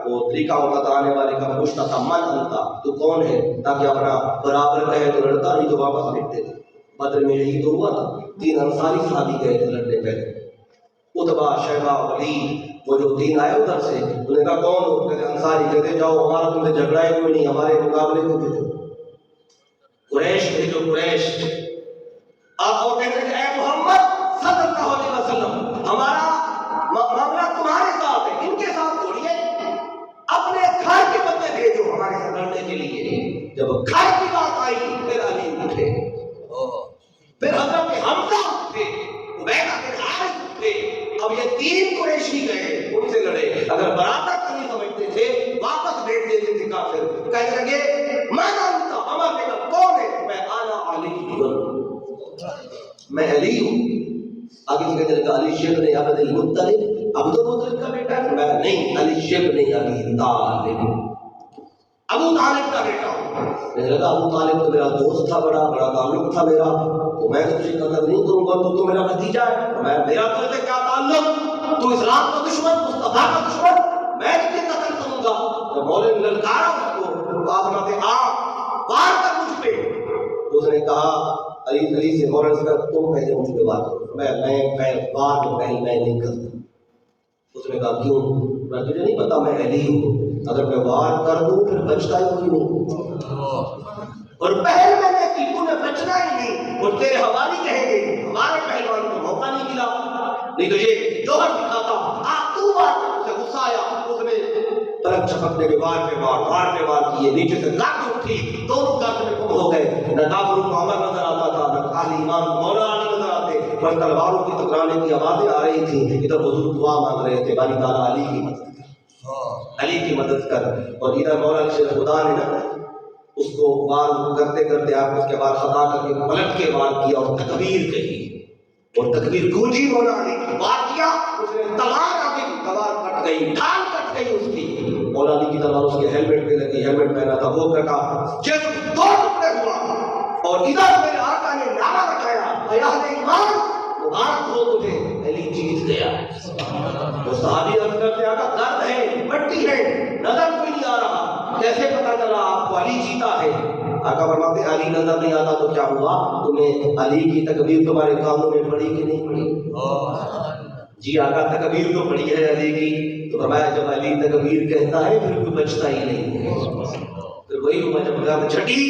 وہ طریقہ ہوتا تھا آنے والے کا پوچھتا تھا من انتا، تو کون ہے، تاکہ اپنا برابر کہے تو لڑتا نہیں تو واپس لکھتے تھے. بدر میں یہی تو ہوا تھا، 3 انصاری صحابی گئے تھے لڑنے پہلے، اتبا شیبہ ولید، وہ جو 3 آئے ادھر سے، انہوں نے کہا کون ہو، کہتے انصاری. کہتے جاؤ ہمارا تم سے جھگڑا ہے کوئی نہیں، ہمارے مقابلے کو بھیجو، قریش بھیجو قریش. آپ اور کہتے ہیں اے محمد صلی اللہ علیہ وسلم ہمارا معاملہ تمہارے ساتھ ہے، ان کے ساتھ چھوڑیے، اپنے گھر کے بندے بھیجو ہمارے ساتھ لڑنے کے لیے. جب گھر کی بات آئی پھر علی اٹھے، پھر حضرت حمزہ اٹھے، عبیدہ بن حارث اٹھے. اب یہ 3 قریشی گئے، ان سے لڑے. اگر برابر نہیں سمجھتے تھے واپس بھیج دیتے تھے کافر. کہنے لگے میں جانتا امر نے کہا کون ہے، میں آنا علی میں علی ہوں. آگے سے کہنے لگا علی شیخ نے عبد المطلب، عبد المطلب کا بیٹا ہے؟ میں نہیں، علی شیخ نے ابی طالب، ابو طالب کا بیٹا ہوں. کہنے لگا ابو طالب تو میرا دوست تھا، بڑا تعلق تھا میرا، تو میں تجھے قتل نہیں کروں گا، تو میرا بھتیجا ہے. میرا تو سے کیا تعلق، تو اسلام کا دشمن، مصطفیٰ کا دشمن، میں تجھے قتل کروں گا. جب مولا نے للکارا اس کو، آپ فرماتے وار کر مجھ پہ. اس نے کہا علی سے، مولا نے کہا تم پہلے مجھ پہ وار کرو، میں وار تو پہلے میں نہیں کرتا. اس نے کہا کیوں، میں تجھے نہیں پتا میں علی ہوں، اگر میں وار کر دوں پھر بچتا ہی کوئی نہیں، اور پہل میں نے کی تو بچنا ہی نہیں، اور تیرے حوالی کہیں گے ہمارے پہلوان کو موقع نہیں ملا. نہیں تو یہ جوہر دکھاتا تو وار کر. اسے غصہ آیا، اس نے ترک چھپکنے کے وار پہ وار کیے، نیچے سے لاکھ اٹھی، دونوں کافر میں گم ہو گئے. نہ کافروں کو عمر نظر آتا تھا، نہ اہل ایمان مولا علی نظر آتے، بس تلواروں کی ٹکرانے کی آوازیں آ رہی تھیں. ادھر حضور دعا مانگ رہے تھے باری تعالیٰ علی کی مدد کر، علی کی مدد کر. اور ادھر مولا علی شیخ خدا نے نا اس کو وار کرتے کرتے آپ اس کے بعد خطا کر کے پلٹ کے وار کیا اور تکبیر کہی، اور تکبیر گونجی. مولا علی کی وار کیا، اس نے تلوار آگے کی، تلوار کٹ گئی، ڈھال کٹ گئی اس کی. مولا علی کی تلوار اس کے ہیلمٹ پہ لگی، ہیلمٹ پہنا تھا، وہ کٹا، جسم 2 ٹکڑے ہوا. اور ادھر میرے آقا نے نعرہ لگایا اے اہل ایمان مبارک ہو تجھے، علی جیت گیا. وہ صحابی عرض کرتے آقا درد ہے، مٹی ہے، نظر کوئی نہیں آ رہا، کیسے پتا چلا آپ کو علی جیتا ہے؟ آقا فرماتے علی نظر نہیں آتا تو کیا ہوا، تمہیں علی کی تکبیر تمہارے کانوں میں پڑی کہ نہیں پڑی؟ جی آقا تکبیر تو پڑی ہے علی کی. تو فرمایا جب علی تکبیر کہتا ہے پھر کوئی بچتا ہی نہیں ہے. پھر وہی ہوا جب گرد چھٹی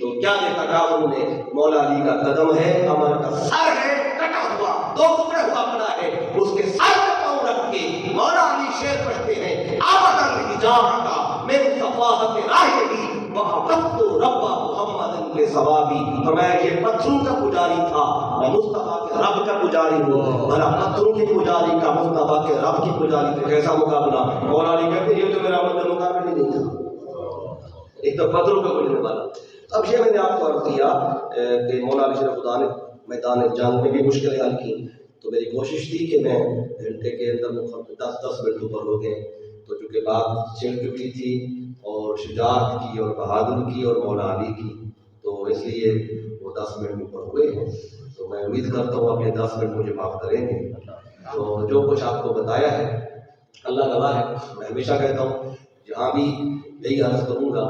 تو کیا دیکھا کافروں نے، مولا علی کا قدم ہے، عمر کا سر ہے کٹا ہوا، 2 ٹکڑے ہوا پڑا ہے، اس کے سر پہ پاؤں رکھ کے مولا علی شعر پڑھتے ہیں آبادن حجابہ من صفاحت راہی وحبت رب محمد کے ثوابی. فرمایا یہ پتھروں کا پجاری تھا، میں مصطفیٰ کے رب کا پجاری پجاری ہوں، بھلا پتھروں کی پجاری کا مصطفیٰ کے رب کی پجاری سے کیسا مقابلہ؟ مولا علی کہتے ہیں یہ تو میرا مطلب مقابلہ نہیں تھا، ایک تو پتھروں کا بولنے والا۔ اب یہ میں نے آپ کو عرض کیا کہ مولا علی شریف خدا نے میدان جنگ میں بھی مشکلیں حل کی، تو میری کوشش تھی کہ میں گھنٹے کے اندر 10 منٹ اوپر ہو گئے، تو چونکہ بات چل چکی تھی اور شجاعت کی اور بہادری کی اور مولا علی کی، تو اس لیے وہ 10 منٹ اوپر ہوئے ہیں۔ تو میں امید کرتا ہوں آپ یہ 10 منٹ مجھے معاف کریں گے۔ تو جو کچھ آپ کو بتایا ہے اللہ گواہ ہے، میں ہمیشہ کہتا ہوں جہاں بھی یہی عرض کروں گا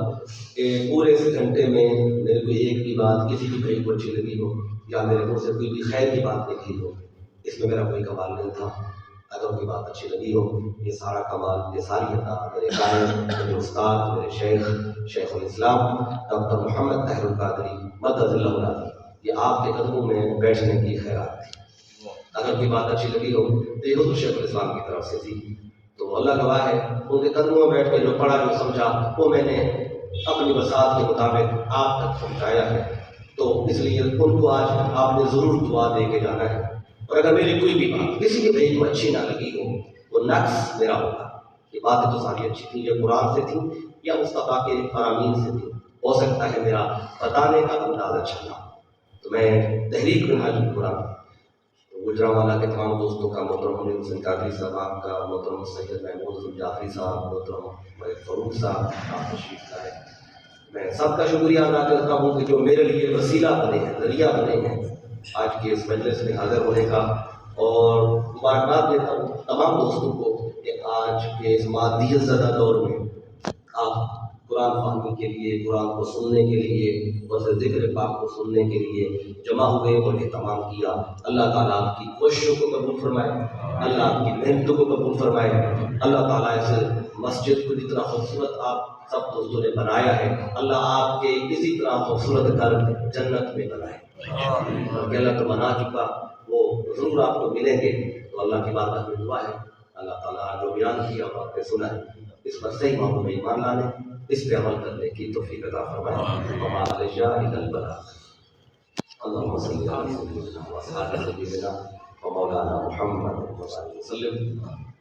کہ پورے اس گھنٹے میں میرے کو ایک بھی بات کسی بھی بھائی کو اچھی لگی ہو یا میرے منہ سے کوئی بھی خیر کی بات نکلی ہو، اس میں میرا کوئی کمال نہیں تھا۔ اگر کوئی بات اچھی لگی ہو، یہ سارا کمال، یہ ساری عطا میرے قائد، میرے استاد، میرے شیخ الاسلام ڈاکٹر محمد طاہر القادری مدد اللہ علیہ، یہ آپ کے قدموں میں بیٹھنے کی خیرات تھی۔ اگر کوئی بات اچھی لگی ہو تو یہ حضور شیخ الاسلام کی طرف سے تھی، تو اللہ گواہ ہے ان کے قدموں میں بیٹھ کے جو پڑھا جو سمجھا وہ میں نے اپنی وسعت کے مطابق آپ تک پہنچایا ہے۔ تو اس لیے ان کو آج آپ نے ضرور دعا دے کے جانا ہے، اور اگر میری کوئی بھی بات کسی کے بھائی کو اچھی نہ لگی ہو وہ نقص میرا ہوگا۔ یہ باتیں تو ساری اچھی تھیں، یہ قرآن سے تھیں یا مصطفیٰ کے فرامین سے تھیں، ہو سکتا ہے میرا بتانے کا انداز اچھا نہ ہو، تو میں تحریک میں حاضر قرآن گجرانوالہ کے تمام دوستوں کا، محترم منیر حسین قادری صاحب کا، محترم سید محمود حسین جعفری صاحب، محترم ملک فاروق صاحب آپ تشریف لائے، میں سب کا شکریہ ادا کرتا ہوں کہ جو میرے لیے وسیلہ بنے ہیں، ذریعہ بنے ہیں آج کے اس مجلس میں حاضر ہونے کا، اور مبارکباد دیتا ہوں تمام دوستوں کو کہ آج کے اس مادیت زدہ دور میں آپ قرآن فہمی کے لیے، قرآن کو سننے کے لیے اور ذکر پاک کو سننے کے لیے جمع ہوئے اور اہتمام کیا۔ اللہ تعالیٰ آپ کی کوششوں کو قبول فرمائے، اللہ آپ کی محنتوں کو قبول فرمائے، اللہ تعالیٰ اس مسجد کو جتنا خوبصورت آپ سب دوستوں نے بنایا ہے، اللہ آپ کے اسی طرح خوبصورت گھر جنت میں بنائے، اور کہ اللہ تو بنا چکا وہ ضرور آپ کو ملیں گے۔ تو اللہ کی بات میں دعا ہے اللہ تعالیٰ جو بیان کیا اور آپ نے سنا ہے اس پر صحیح معنوں میں ایمان لانے، اس پہ عمل کرنے کی توفیق عطا فرمائے۔ وما علینا الا البلاغ۔ اللهم صل على سيدنا وأصحاب سيدنا ومولانا محمد وعلى وسلم۔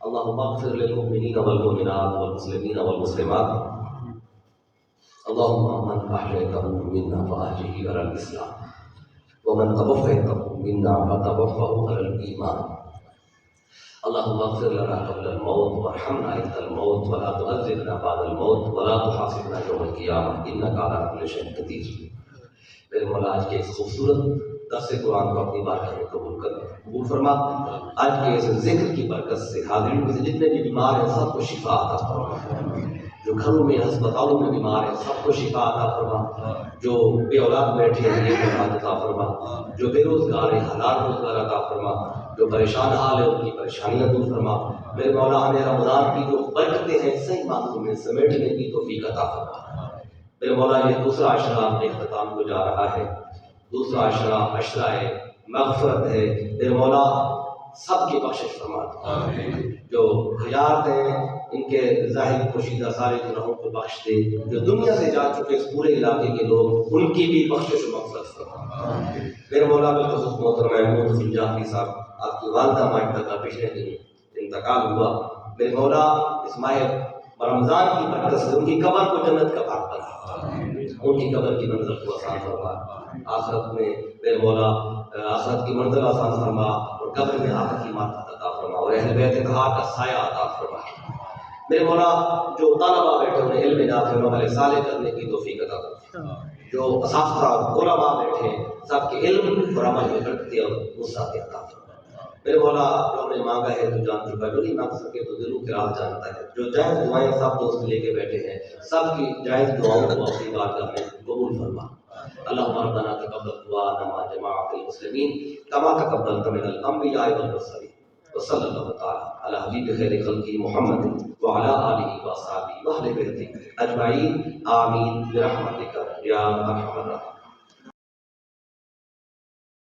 اللهم اغفر للمؤمنين والمؤمنات والمسلمين والمسلمات، اللهم من أحييته منا فأحيه على الإسلام، ومن توفيته منا فتوفه على الإيمان۔ اللهم اغفر لنا قبل الموت وارحمنا عند الموت ولا تعذبنا بعد الموت ولا تحاسبنا يوم القيامة إنك على كل شيء قدير۔ میرے مولا آج کے اس خوبصورت درس قرآن کو اپنی بارگاہ میں قبول فرما، آج کے اس ذکر کی برکت سے حاضرین میں سے جتنے بھی بیمار ہیں سب کو شفا عطا فرما، جو گھروں میں ہسپتالوں میں بیمار ہیں سب کو شفا عطا فرما، جو بے اولاد بیٹھے ہیں یہ اولاد عطا فرما، جو بے روزگار ہیں حلال روزگار عطا فرما، جو پریشان حال ہے ان کی پریشانیاں دور فرما۔ میرے مولا ہمیں رمضان کی جو برکتیں ہیں صحیح معنوں میں سمیٹنے کی توفیق عطا فرما۔ میرے مولا یہ دوسرا عشرہ اپنے اختتام کو جا رہا ہے، دوسرا عشرہ عشرہ مغفرت ہے، میرے مولا سب کی بخشش فرما، جو حیات ہیں ان کے ظاہر پوشیدہ سارے گناہوں کو بخش دے، جو دنیا سے جا چکے اس پورے علاقے کے لوگ ان کی بھی بخشش و مغفرت فرما۔ میرے مولا بالخصوص محترم محمود حسین جعفری صاحب، آپ کی والدہ مائدہ کا پچھلے دن انتقال ہوا، میرے مولا اس ماہ رمضان کی برکت سے ان کی قبر کو جنت کا باغ بنا، ان کی قبر کی منزل کو آسان فرما، آخرت میں میرے مولا آخرت کی منزل آسان فرما، اور قبر میں آخرت کی معرفت عطا فرما، اور اہل بیت طہار کا سایہ عطا فرما۔ میرے مولا جو طلبہ بیٹھے انہیں علم نافع و عمل صالح کرنے کی توفیق عطا فرما، جو اساتذہ علماء بیٹھے سب کے علم اور عمل میں برکت اور وسعت عطا فرما۔ میرے مولا جو ہم نے مانگا ہے تو جان چکا، جو نہیں مانگ سکے تو دلوں کے راز جانتا ہے، جو جائز دعائیں سب دوست لے کے بیٹھے ہیں سب کی جائز دعاؤں کو اپنی بارگاہ میں قبول فرما۔ اللهم ربنا تقبل دعاءنا مع جماعة المسلمين كما تقبلت من الأنبياء والمرسلين، وصلى الله تعالى على حبيب خير خلقه محمد وعلى آله وأصحابه وأهل بيته أجمعين، آمين برحمتك يا أرحم الراحمين۔